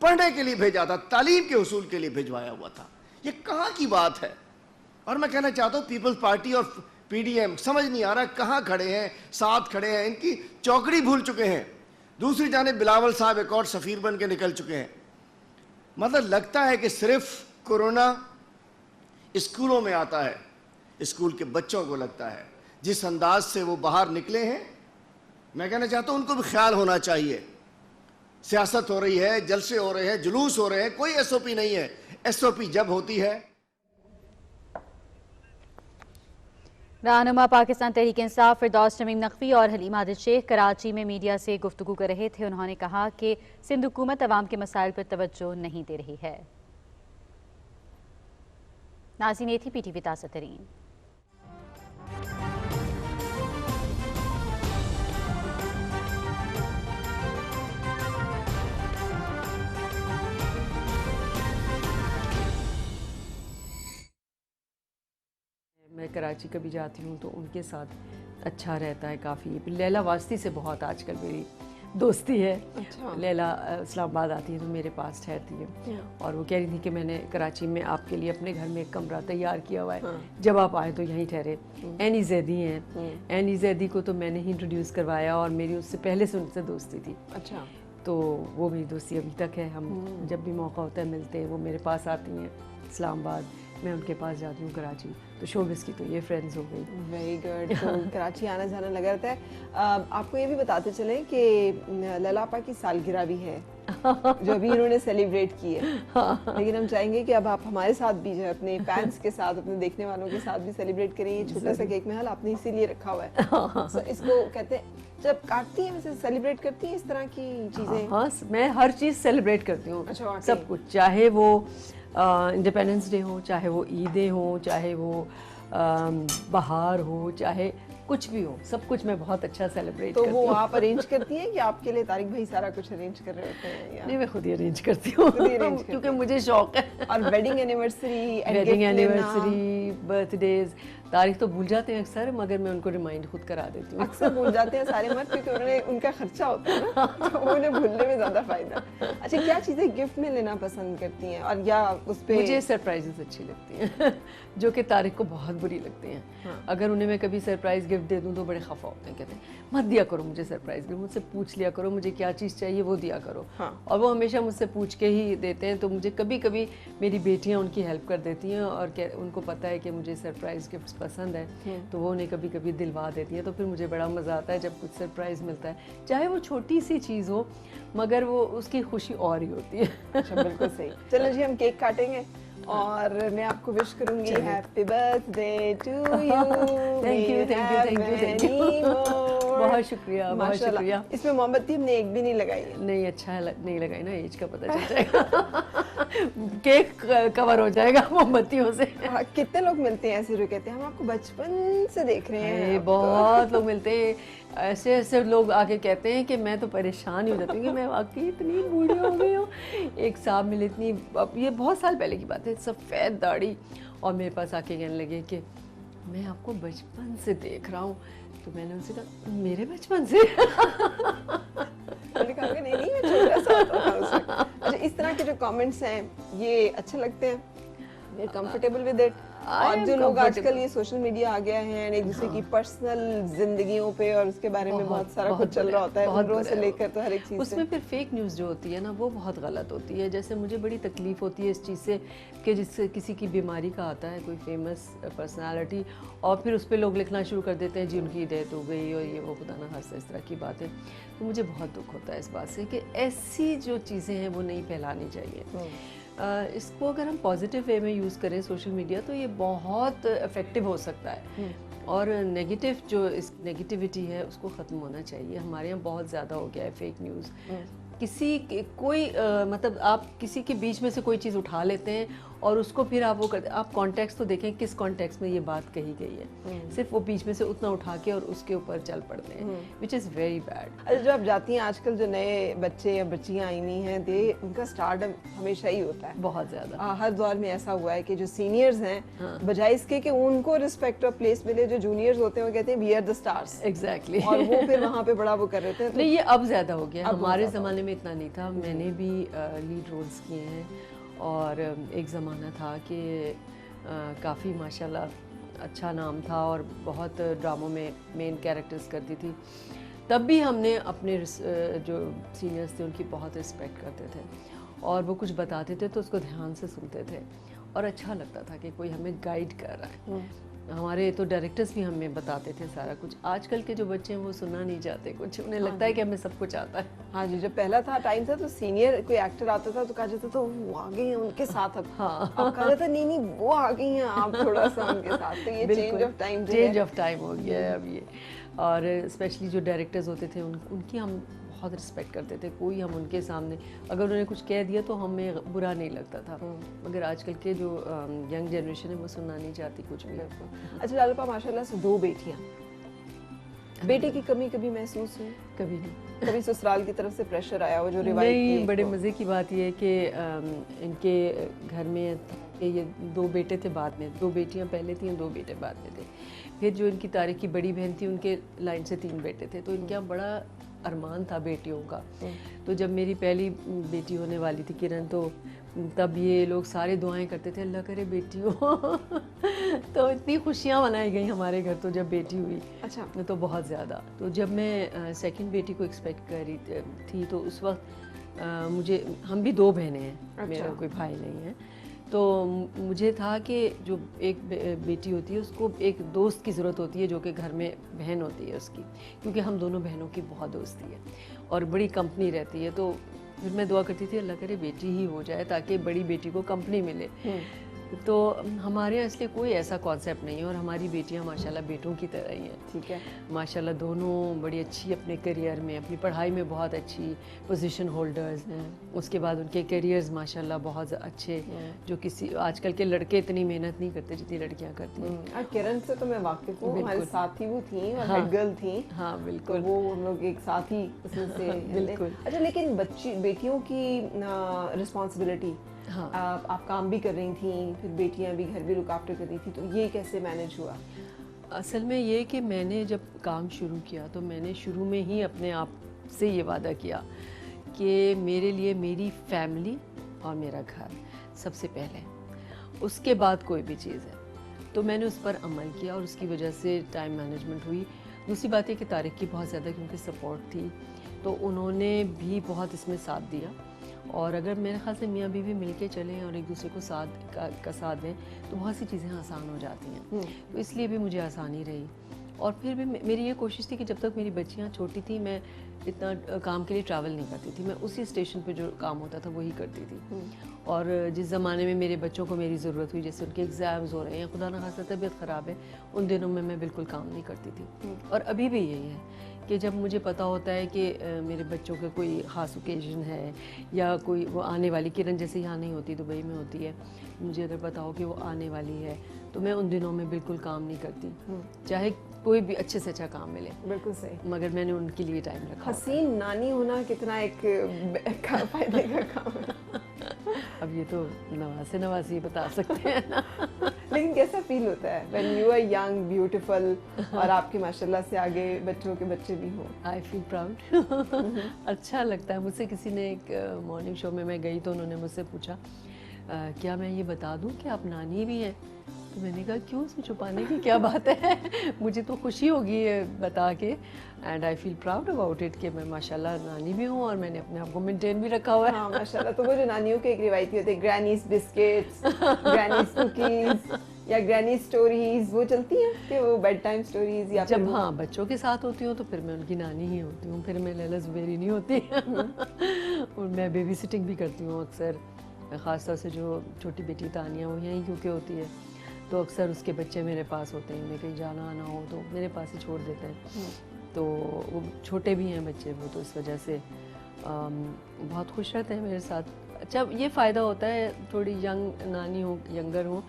पढ़ने के लिए भेजा था, तालीम के उसूल के लिए भिजवाया हुआ था, ये कहाँ की बात है? और मैं कहना चाहता हूँ पीपल्स पार्टी और पीडीएम, समझ नहीं आ रहा कहाँ खड़े हैं, साथ खड़े हैं, इनकी चौकड़ी भूल चुके हैं। दूसरी जानिब बिलावल साहब एक और सफ़ीर बन के निकल चुके हैं। मतलब लगता है कि सिर्फ कोरोना स्कूलों में आता है, स्कूल के बच्चों को लगता है। जिस अंदाज से वो बाहर निकले हैं, मैं कहना चाहता हूँ उनको भी ख्याल होना चाहिए। सियासत हो रही है, जलसे हो रहे हैं, जुलूस हो रहे हैं, कोई एसओपी नहीं है। एसओपी जब होती है। रहनुमा पाकिस्तान तहरीक इंसाफ फिरदौस शमीम नकवी और हलीम आदिल शेख कराची में मीडिया से गुफ्तगू कर रहे थे। उन्होंने कहा कि सिंध हुकूमत अवाम के मसाइल पर तवज्जो नहीं दे रही है। नाज़रीन, ये थी PTV ताज़ा तरीन। मैं कराची कभी जाती हूँ तो उनके साथ अच्छा रहता है काफ़ी। लैला वास्ती से बहुत आजकल मेरी दोस्ती है। अच्छा। लैला इस्लामाबाद आती है तो मेरे पास ठहरती है और वो कह रही थी कि मैंने कराची में आपके लिए अपने घर में एक कमरा तैयार किया हुआ है, जब आप आए तो यहीं ठहरे। एनी जैदी हैं, एनी जैदी को तो मैंने ही इंट्रोड्यूस करवाया और मेरी उससे पहले से उनसे दोस्ती थी। अच्छा। तो वो मेरी दोस्ती अभी तक है। हम जब भी मौका होता है मिलते हैं। वो मेरे पास आती हैं इस्लामाबाद, मैं उनके पास जाती हूँ कराची। तो शोबिस की तो ये फ्रेंड्स हो गई। Very good. तो कराची आना जाना लगा रहता है। आपको ये भी बताते चलें कि लैला आपा की सालगिरह भी है जो अभी इन्होंने सेलिब्रेट की है। लेकिन हम चाहेंगे कि अब आप हमारे साथ भी जो है अपने फैंस के साथ, अपने देखने वालों के साथ भी सेलिब्रेट करें। ये छोटा सा केक महल आपने इसीलिए रखा हुआ है। So, इसको कहते हैं जब काटती हैं वैसे सेलिब्रेट करती हैं इस तरह की चीज़ें? हाँ, मैं हर चीज़ सेलिब्रेट करती हूँ। अच्छा, वाकई? सब कुछ, चाहे वो इंडिपेंडेंस डे हो, चाहे वो ईदें हो, चाहे वो बहार हो, चाहे कुछ भी हो, सब कुछ मैं बहुत अच्छा सेलिब्रेट तो करती वो हूँ। आप अरेंज करती हैं कि आपके लिए तारिक भाई सारा कुछ अरेंज कर रहे होते हैं या? नहीं, मैं खुद ही अरेंज करती हूँ खुद ही arrange करती क्योंकि हैं। मुझे शौक है। और wedding anniversary, wedding anniversary, birthdays, तारीख तो भूल जाते हैं अक्सर, मगर मैं उनको रिमाइंड खुद करा देती हूँ। अक्सर भूल जाते हैं सारे मर्द क्योंकि उनका खर्चा होता है ना, तो उन्हें भूलने में ज्यादा फायदा। अच्छा, क्या चीजें गिफ्ट में लेना पसंद करती हैं और या उस पे? मुझे सरप्राइजेस अच्छी लगती हैं जो कि तारिक को बहुत बुरी लगती हैं। अगर उन्हें मैं कभी सरप्राइज गिफ्ट दे दूं तो बड़े खफा होते हैं, कहते हैं मत दिया करो मुझे सरप्राइज गिफ्ट, मुझसे पूछ लिया करो मुझे क्या चीज़ चाहिए वो दिया करो। और वो हमेशा मुझसे पूछ के ही देते हैं। तो मुझे कभी कभी मेरी बेटियां उनकी हेल्प कर देती हैं और उनको पता है कि मुझे सरप्राइज गिफ्ट्स पसंद है, तो वो उन्हें कभी कभी दिलवा देती हैं। तो फिर मुझे बड़ा मज़ा आता है जब कुछ सरप्राइज़ मिलता है, चाहे वो छोटी सी चीज़ हो मगर वो उसकी खुशी और ही होती है। अच्छा, बिल्कुल सही। चलो जी, हम केक काटेंगे और मैं आपको विश करूंगी happy birthday to you. Thank you, thank you, thank you, thank you. बहुत शुक्रिया, बहुत शुक्रिया। इसमें मोमबत्ती हमने एक भी नहीं लगाई है। नहीं, अच्छा नहीं लगाई ना, एज का पता चल जाएगा। केक कवर हो जाएगा मोमबत्तियों से। कितने लोग मिलते हैं ऐसे जो कहते हैं हम आपको बचपन से देख रहे हैं? बहुत लोग मिलते हैं, ऐसे ऐसे लोग आके कहते हैं कि मैं तो परेशान ही हो जाती हूँ कि मैं वाकई इतनी बूढ़ी हो गई हूँ। एक साहब मिले, इतनी, ये बहुत साल पहले की बात है, सफ़ेद दाढ़ी, और मेरे पास आके कहने लगे कि मैं आपको बचपन से देख रहा हूँ। तो मैंने उनसे कहा मेरे बचपन से? मैंने कहा कि नहीं मैं छोटा सा होता था उस वक्त। अच्छा, इस तरह के जो कमेंट्स हैं ये अच्छे लगते हैं? We are comfortable with it? और जो लोग आजकल ये सोशल मीडिया आ गया है एक दूसरे की पर्सनल जिंदगियों पे और उसके बारे में बहुत सारा कुछ चल रहा होता है, उम्रों से लेकर तो हर एक चीज़ उसमें फिर फेक न्यूज़ जो होती है ना वो बहुत गलत होती है। जैसे मुझे बड़ी तकलीफ होती है इस चीज़ से कि जिससे किसी की बीमारी का आता है कोई फेमस पर्सनालिटी और फिर उस पर लोग लिखना शुरू कर देते हैं जी उनकी डेथ हो गई और ये वो खुदा ना खास्ता इस तरह की बातें। तो मुझे बहुत दुख होता है इस बात से कि ऐसी जो चीज़ें हैं वो नहीं फैलानी चाहिए। इसको अगर हम पॉजिटिव वे में यूज़ करें सोशल मीडिया तो ये बहुत इफ़ेक्टिव हो सकता है। और नेगेटिव जो इस नेगेटिविटी है उसको ख़त्म होना चाहिए। हमारे यहाँ बहुत ज़्यादा हो गया है फेक न्यूज़। कोई मतलब आप किसी के बीच में से कोई चीज़ उठा लेते हैं और उसको फिर आप वो करते हैं। आप कॉन्टेक्स्ट तो देखें किस कॉन्टेक्स्ट में ये बात कही गई है, सिर्फ वो बीच में से उतना उठा के और उसके ऊपर चल पड़ते हैं, विच इज़ वेरी बैड। अच्छा, जो आप जाती हैं आजकल जो नए बच्चे या बच्चियाँ आई हुई हैं उनका स्टारडम हमेशा ही होता है बहुत ज़्यादा। हर दौर में ऐसा हुआ है कि जो सीनियर्स हैं बजाय इसके कि उनको रिस्पेक्ट और प्लेस मिले, जो जूनियर्स होते हैं वो कहते हैं we are the stars. Exactly. और वो फिर वहाँ पे बड़ा वो कर रहे थे। नहीं, ये अब ज़्यादा हो गया। हमारे ज़माने में इतना नहीं था। मैंने भी लीड रोल्स किए हैं और एक ज़माना था कि काफ़ी माशाल्लाह अच्छा नाम था और बहुत ड्रामों में मेन कैरेक्टर्स करती थी, तब भी हमने अपने जो सीनियर्स थे उनकी बहुत रिस्पेक्ट करते थे और वो कुछ बताते थे तो उसको ध्यान से सुनते थे और अच्छा लगता था कि कोई हमें गाइड कर रहा है। हमारे तो डायरेक्टर्स भी हमें बताते थे सारा कुछ। आजकल के जो बच्चे हैं वो सुनना नहीं चाहते कुछ, उन्हें लगता है कि हमें सब कुछ आता है। हाँ जी, जब पहला था टाइम था तो सीनियर कोई एक्टर आता था तो कहा जाता था वो आ गए हैं उनके साथ अब। हाँ। अब कहा जाता नहीं नहीं वो आ गई हैं आप थोड़ा सा उनके साथ। तो ये change of time change of time हो गया है अब ये। और स्पेशली जो डायरेक्टर्स होते थे उनकी हम बहुत रिस्पेक्ट करते थे। कोई हम उनके सामने अगर उन्होंने कुछ कह दिया तो हमें बुरा नहीं लगता था, मगर आजकल के जो यंग जनरेशन है वो सुनना नहीं चाहती कुछ भी। अच्छा लालपा, माशाल्लाह से 2 बेटियां, बेटे की कमी कभी महसूस हुई? कभी नहीं। कभी ससुराल की तरफ से प्रेशर आया वो जो रिवाइव नहीं, बड़े मज़े की बात यह है कि इनके घर में ये 2 बेटे थे, बाद में 2 बेटियां पहले थी, 2 बेटे बाद में थे। फिर जो इनकी तारीख की बड़ी बहन थी उनके लाइन से 3 बेटे थे, तो इनके यहाँ बड़ा अरमान था बेटियों का। तो जब मेरी पहली बेटी होने वाली थी किरण, तो तब ये लोग सारे दुआएं करते थे अल्लाह करे बेटी हो। तो इतनी खुशियाँ मनाई गई हमारे घर तो जब बेटी हुई। अच्छा। तो बहुत ज़्यादा। तो जब मैं सेकंड बेटी को एक्सपेक्ट कर रही थी तो उस वक्त मुझे, हम भी 2 बहनें हैं। अच्छा। मेरा कोई भाई नहीं है। तो मुझे था कि जो एक बेटी होती है उसको एक दोस्त की ज़रूरत होती है जो कि घर में बहन होती है उसकी, क्योंकि हम दोनों बहनों की बहुत दोस्ती है और बड़ी कंपनी रहती है। तो फिर मैं दुआ करती थी अल्लाह करे बेटी ही हो जाए ताकि बड़ी बेटी को कंपनी मिले। तो हमारे यहाँ इसलिए कोई ऐसा कॉन्सेप्ट नहीं है और हमारी बेटियाँ माशाल्लाह बेटों की तरह ही हैं। ठीक है। माशाल्लाह दोनों बड़ी अच्छी अपने करियर में, अपनी पढ़ाई में बहुत अच्छी पोजीशन होल्डर्स हैं। उसके बाद उनके करियर्स माशाल्लाह बहुत अच्छे, जो किसी आजकल के लड़के इतनी मेहनत नहीं करते जितनी लड़कियाँ करती हैं। किरण से तो मैं वाकिफ हूँ, हमारे साथ ही वो थी और हाँ। हेड गर्ल थी। हाँ तो बिल्कुल। वो हम लोग एक साथ ही उसमें से बिल्कुल। अच्छा, लेकिन बेटियों की रिस्पॉन्सिबिलिटी, हाँ। आप काम भी कर रही थी, फिर बेटियां भी, घर भी लुक आफ्टर कर रही थी, तो ये कैसे मैनेज हुआ? असल में ये कि मैंने जब काम शुरू किया तो मैंने शुरू में ही अपने आप से ये वादा किया कि मेरे लिए मेरी फैमिली और मेरा घर सबसे पहले, उसके बाद कोई भी चीज़ है। तो मैंने उस पर अमल किया और उसकी वजह से टाइम मैनेजमेंट हुई। दूसरी बात है कि तारिक की बहुत ज़्यादा क्योंकि सपोर्ट थी, तो उन्होंने भी बहुत इसमें साथ दिया। और अगर मेरे ख्याल से मियाँ बीवी मिलके चलें और एक दूसरे को का साथ दें तो बहुत सी चीज़ें आसान हो जाती हैं। तो इसलिए भी मुझे आसानी रही। और फिर भी मेरी ये कोशिश थी कि जब तक मेरी बच्चियाँ छोटी थी मैं इतना काम के लिए ट्रैवल नहीं करती थी, मैं उसी स्टेशन पे जो काम होता था वही करती थी। और जिस ज़माने में मेरे बच्चों को मेरी ज़रूरत हुई, जैसे उनके एग्ज़ाम्स हो रहे हैं, खुदा न खास्ता तबीयत ख़राब है, उन दिनों में मैं बिल्कुल काम नहीं करती थी। और अभी भी यही है कि जब मुझे पता होता है कि मेरे बच्चों का कोई ख़ास ओकेजन है या कोई वो आने वाली, किरण जैसे यहाँ नहीं होती, दुबई में होती है, मुझे अगर पता हो कि वो आने वाली है तो मैं उन दिनों में बिल्कुल काम नहीं करती, चाहे कोई भी अच्छे से अच्छा काम मिले। बिल्कुल सही। मगर मैंने उनके लिए टाइम रखा। हसीन नानी होना कितना एक फायदे का काम है। अब ये तो नवासी बता सकते हैं ना। लेकिन कैसा फील होता है when you are young beautiful और आपके माशाल्लाह से आगे बच्चों के बच्चे भी हों? I feel proud. अच्छा लगता है। मुझसे किसी ने एक मॉर्निंग शो में मैं गई तो उन्होंने मुझसे पूछा क्या मैं ये बता दूं कि आप नानी भी हैं? तो मैंने कहा क्यों, उसमें छुपाने की क्या बात है। मुझे तो खुशी होगी ये बता के, and I feel proud about it कि मैं माशाल्लाह नानी भी हूँ और मैंने अपने आप को मेंटेन भी रखा हुआ है। हाँ माशाल्लाह। तो वो जो नानियों के एक रिवायती होते हैं, ग्रैनीज बिस्किट्स, ग्रैनीज कुकीज या ग्रैनी स्टोरीज, वो चलती हैं कि वो बेड टाइम स्टोरीज? या जब हाँ बच्चों के साथ होती हूँ तो फिर मैं उनकी नानी ही होती हूँ, फिर मैं लैला ज़ुबैरी नहीं होती। और मैं बेबी सिटिंग भी करती हूँ अक्सर, ख़ासतौर से जो छोटी बेटी तानिया वो यहीं क्योंकि होती है, तो अक्सर उसके बच्चे मेरे पास होते हैं, उन्हें कहीं जाना आना हो तो मेरे पास ही छोड़ देते हैं। तो वो छोटे भी हैं बच्चे वो, तो इस वजह से बहुत खुश रहते हैं मेरे साथ। अच्छा ये फ़ायदा होता है थोड़ी यंग नानी हो, यंगर हो,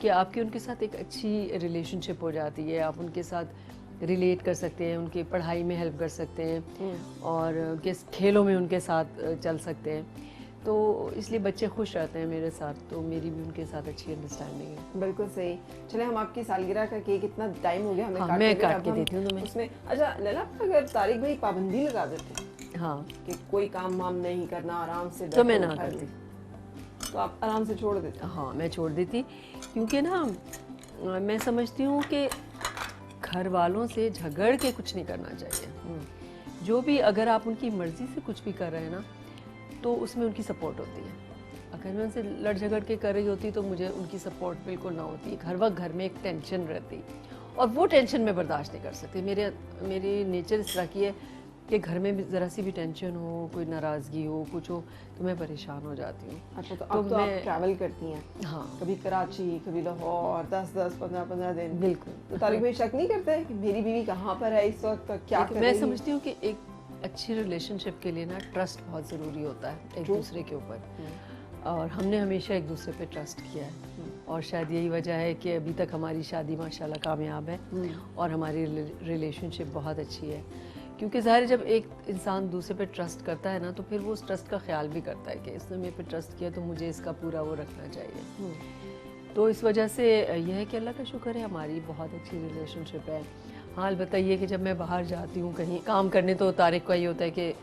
कि आपकी उनके साथ एक अच्छी रिलेशनशिप हो जाती है, आप उनके साथ रिलेट कर सकते हैं, उनकी पढ़ाई में हेल्प कर सकते हैं और उनके खेलों में उनके साथ चल सकते हैं। तो इसलिए बच्चे खुश रहते हैं मेरे साथ, तो मेरी भी उनके साथ अच्छी अंडरस्टैंडिंग है। बिल्कुल सही। चले हम आपकी सालगिरह का केक, इतना टाइम हो गया हमें हाँ, मैं काट के अब देती हूँ तुम्हें उसमें। अच्छा लैला, अगर तारिक भाई पाबंदी लगा देते हाँ कि कोई काम वाम नहीं करना, आराम से तो मैं बैठो, ना खा लो, करती। तो आप आराम से छोड़ देते? हाँ मैं छोड़ देती, क्योंकि ना मैं समझती हूँ कि घर वालों से झगड़ के कुछ नहीं करना चाहिए। जो भी अगर आप उनकी मर्ज़ी से कुछ भी कर रहे हैं ना, तो उसमें उनकी सपोर्ट होती है। अगर मैं उनसे लड़ झगड़ के कर रही होती तो मुझे उनकी सपोर्ट बिल्कुल ना होती। हर वक्त घर में एक टेंशन रहती और वो टेंशन मैं बर्दाश्त नहीं कर सकती। मेरी नेचर इस तरह की है कि घर में भी ज़रा सी भी टेंशन हो, कोई नाराज़गी हो, कुछ हो, तो मैं परेशान हो जाती हूँ। अच्छा, तो अब तो आप ट्रैवल करती हैं। हाँ, कभी कराची, कभी लाहौर, 10-10, 15-15 दिन। बिल्कुल। तो तारिक भाई शक नहीं करते कि मेरी बीवी कहाँ पर है इस वक्त, क्या कर रही है? मैं समझती हूँ कि एक अच्छी रिलेशनशिप के लिए ना ट्रस्ट बहुत ज़रूरी होता है एक दूसरे के ऊपर, और हमने हमेशा एक दूसरे पे ट्रस्ट किया है और शायद यही वजह है कि अभी तक हमारी शादी माशाल्लाह कामयाब है और हमारी रिलेशनशिप बहुत अच्छी है। क्योंकि ज़ाहिर है जब एक इंसान दूसरे पे ट्रस्ट करता है ना, तो फिर वो उस ट्रस्ट का ख्याल भी करता है कि इसने मेरे पे ट्रस्ट किया तो मुझे इसका पूरा वो रखना चाहिए। तो इस वजह से यह है कि अल्लाह का शुक्र है हमारी बहुत अच्छी रिलेशनशिप है। हाँ, बताइए कि जब मैं बाहर जाती हूँ कहीं काम करने, तो तारिक का ये होता है कि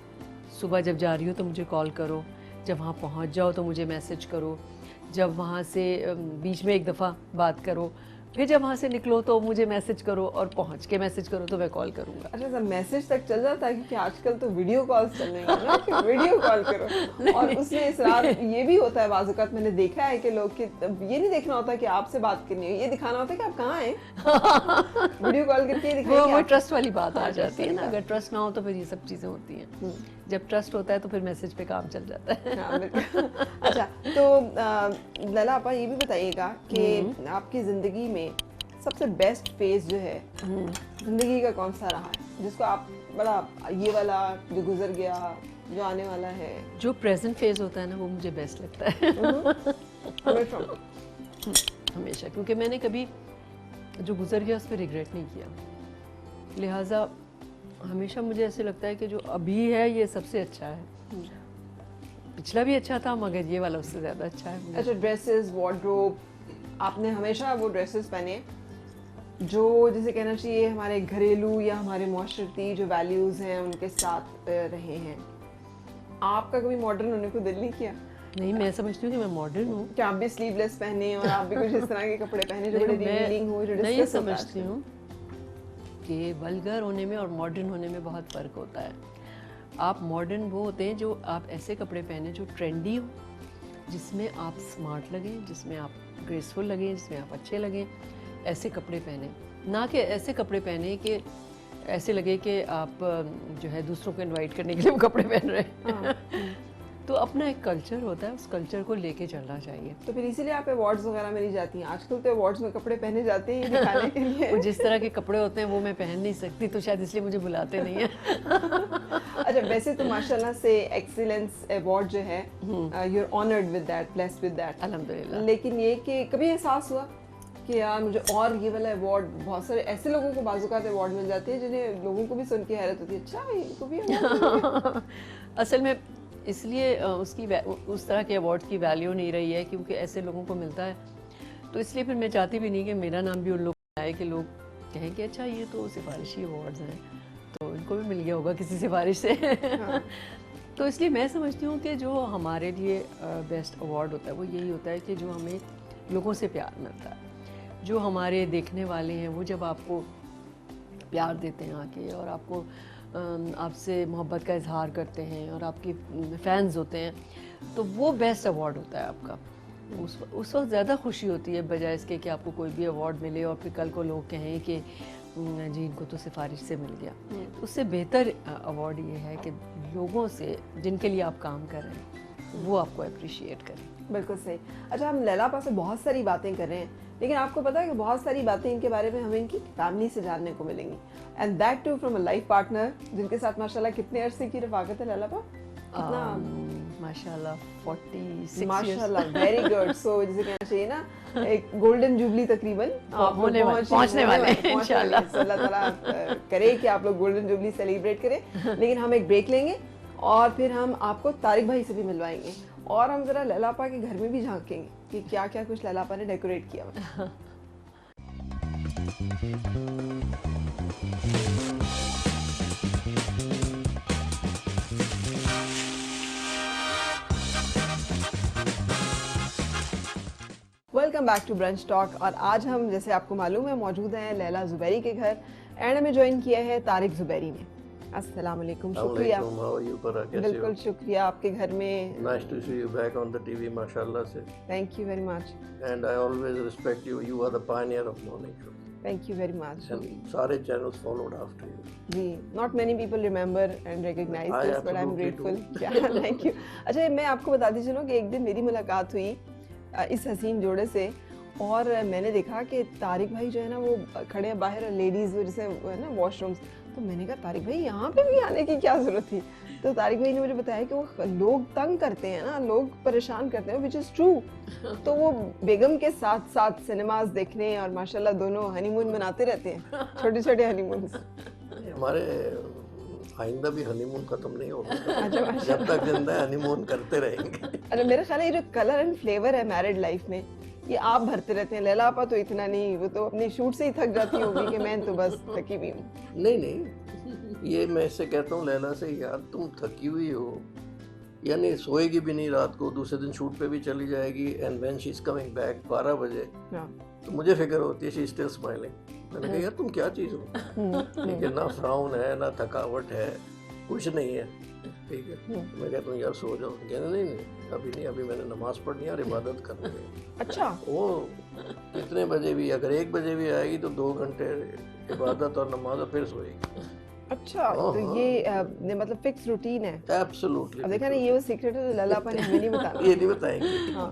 सुबह जब जा रही हो तो मुझे कॉल करो, जब वहाँ पहुँच जाओ तो मुझे मैसेज करो, जब वहाँ से बीच में एक दफ़ा बात करो, फिर जब वहाँ से निकलो तो मुझे मैसेज करो, और पहुँच के मैसेज करो तो मैं कॉल करूँगा। अच्छा, सब मैसेज तक चल जाता है, क्योंकि आजकल तो वीडियो कॉल्स चल रही हैं ना कि वीडियो कॉल करो। और उसमें इसरार ये भी होता है, बाज़ औक़ात मैंने देखा है कि लोग, कि ये नहीं देखना होता कि आपसे बात करनी है, ये दिखाना होता है कि आप कहाँ हैं। वीडियो कॉल करके दिखाएंगे। वो ट्रस्ट वाली बात आ जाती है ना। अगर ट्रस्ट ना हो तो फिर ये सब चीज़ें होती हैं। जब ट्रस्ट होता है तो फिर मैसेज पे काम चल जाता है। हाँ, बिल्कुल। अच्छा, तो लैला आपा ये भी बताइएगा कि आपकी ज़िंदगी में सबसे बेस्ट फेज जो है ज़िंदगी का कौन सा रहा है, जिसको आप बड़ा, ये वाला जो गुजर गया, जो आने वाला है? जो प्रेजेंट फेज होता है ना, वो मुझे बेस्ट लगता है। हमेशा, क्योंकि मैंने कभी जो गुजर गया उस पर रिग्रेट नहीं किया, लिहाजा हमेशा मुझे ऐसे लगता है कि जो अभी है ये सबसे अच्छा है। पिछला भी अच्छा था, मगर ये वाला उससे ज़्यादा अच्छा है। अच्छा, ड्रेसेस, वार्डरोब, आपने हमेशा वो ड्रेसेस पहने जो, जिसे कहना चाहिए, हमारे घरेलू या हमारे माशरती जो वैल्यूज़ हैं उनके साथ रहे हैं। आपका कभी मॉडर्न होने को दिल नहीं किया? नहीं, मैं समझती हूँ कि मैं मॉडर्न हूँ। क्या आप भी स्लीवलेस पहने और आप भी कुछ इस तरह के कपड़े पहने जो बड़े रिवीलिंग हो, जो मैं ये डिस्कस होता है? समझती हूँ कि वल्गर होने में और मॉडर्न होने में बहुत फ़र्क होता है। आप मॉडर्न वो होते हैं जो आप ऐसे कपड़े पहने जो ट्रेंडी हो, जिसमें आप स्मार्ट लगें, जिसमें आप ग्रेसफुल लगें, जिसमें आप अच्छे लगें, ऐसे कपड़े पहने। ना कि ऐसे कपड़े पहने कि ऐसे लगे कि आप जो है दूसरों को इनवाइट करने के लिए वो कपड़े पहन रहे हैं। तो अपना एक कल्चर होता है, उस कल्चर को लेके चलना चाहिए। तो फिर इसीलिए आप अवार्ड्स वगैरह में नहीं जाती हैं? आजकल तो अवार्ड्स में कपड़े पहने जाते हैं ये दिखाने के लिए। वो जिस तरह के कपड़े होते हैं वो मैं पहन नहीं सकती, तो शायद इसलिए मुझे बुलाते नहीं हैं। अच्छा, वैसे तो माशाल्लाह से एक्सीलेंस अवार्ड जो है, you are honoured with that, blessed with that, अल्हम्दुलिल्लाह। लेकिन ये कि कभी एहसास हुआ कि यार मुझे और ये वाला अवार्ड, बहुत सारे ऐसे लोगों को बाज़-औक़ात अवार्ड मिल जाते हैं जिन्हें लोगों को भी सुन के हैरत होती है, अच्छा इनको भी award असल में इसलिए उसकी उस तरह के अवार्ड की वैल्यू नहीं रही है, क्योंकि ऐसे लोगों को मिलता है। तो इसलिए फिर मैं चाहती भी नहीं कि मेरा नाम भी उन लोगों में आए कि लोग कहें कि अच्छा ये तो सिफारिशी अवार्ड्स हैं, तो इनको भी मिल गया होगा किसी सिफारिश से। तो इसलिए मैं समझती हूँ कि जो हमारे लिए बेस्ट अवार्ड होता है वो यही होता है कि जो हमें लोगों से प्यार मिलता है, जो हमारे देखने वाले हैं वो जब आपको प्यार देते हैं आके और आपको आपसे मोहब्बत का इजहार करते हैं और आपके फैंस होते हैं, तो वो बेस्ट अवार्ड होता है आपका। उस वक्त ज़्यादा खुशी होती है बजाय इसके कि आपको कोई भी अवार्ड मिले और फिर कल को लोग कहें कि जी इनको तो सिफारिश से मिल गया। उससे बेहतर अवार्ड ये है कि लोगों से जिनके लिए आप काम कर रहे हैं वो आपको अप्रिशिएट करें। बिल्कुल सही। अच्छा, हम लैला आपा से बहुत सारी बातें कर रहे हैं, लेकिन आपको पता है कि बहुत सारी बातें इनके बारे में हमें इनकी फैमिली से जानने को मिलेंगी, and that too from a life partner जिनके साथ माशाल्लाह कितने अरसे की रफाकत है लैला आपा? माशाल्लाह 46 माशाल्लाह, वेरी गुड। सो जिसे कहना चाहिए ना, एक गोल्डन जुबली तकरीबन पहुंचने वाले हैं इंशाल्लाह। अल्लाह ताला करे कि आप लोग गोल्डन जुबली सेलिब्रेट करें। लेकिन हम एक ब्रेक लेंगे और फिर हम आपको तारिक भाई से भी मिलवाएंगे और हम जरा लैला आपा के घर में भी झांकेंगे कि क्या क्या कुछ लैला आपा ने डेकोरेट किया हुआ। Welcome back to brunch talk. और आज हम, जैसे आपको मालूम है, मौजूद हैं लैला ज़ुबैरी के घर एंड हमें ज्वाइन किया है तारिक ज़ुबैरी ने। अस्सलाम वालेकुम, शुक्रिया। बिल्कुल शुक्रिया, आपके घर में। Nice to see you back on the TV, mashallah se. Thank you very much. And I always respect you. You are the pioneer of morning show. Thank you very much. And सारे channels followed after you. जी, not many people remember and recognise I this, but I am absolutely grateful. Thank you. अच्छा, मैं आपको बताती चलूँ कि एक दिन मेरी मुलाकात हुई इस हसीन जोड़े से, और मैंने देखा कि तारिक भाई जो है ना वो खड़े हैं बाहर, लेडीज़ जैसे वो है ना वॉशरूम्स, तो मैंने कहा तारिक भाई यहाँ पे भी आने की क्या ज़रूरत थी। तो तारिक भाई ने मुझे बताया कि वो लोग तंग करते हैं ना, लोग परेशान करते हैं, विच इज़ ट्रू। तो वो बेगम के साथ साथ सिनेमाज देखने और माशाल्लाह दोनों हनीमून मनाते रहते हैं, छोटे छोटे हनीमून। हमारे आइंदा भी हनीमून खत्म नहीं होगा। अच्छा, जब तक जिंदा है हनीमून करते रहेंगे। अरे मेरा ख्याल है ये जो कलर एंड फ्लेवर है मैरिड लाइफ में, ये आप भरते रहते हैं। लैला आपा तो इतना नहीं, वो तो अपनी शूट से ही थक जाती होगी कि मैं तो बस थकी हुई हूँ। नहीं, ये मैं इससे कहता हूँ लैला से, यार तुम थकी हुई हो, यानी सोएगी भी नहीं रात को, दूसरे दिन शूट पे भी चली जाएगी, and when she is coming back 12 बजे हाँ। तो मुझे फिक्र होती है शी स्टिल स्माइलिंग। मैंने कहा यार तुम क्या चीज़ हो, ठीक है, ना फ्राउन है ना थकावट है, कुछ नहीं है, ठीक है। मैं कहता हूँ यार सो जाओ, कहते नहीं अभी नहीं, अभी मैंने नमाज पढ़नी है और इबादत करनी है। अच्छा, वो कितने बजे भी, अगर 1 बजे भी आएगी तो 2 घंटे इबादत और नमाज और फिर सोएगी। अच्छा, तो ये मतलब फिक्स रूटीन है। एब्सोल्युटली। अब देखा ना, ये वो सीक्रेट है तो लैला आपा ने हमें नहीं बताना। ये नहीं बताएंगे। हाँ,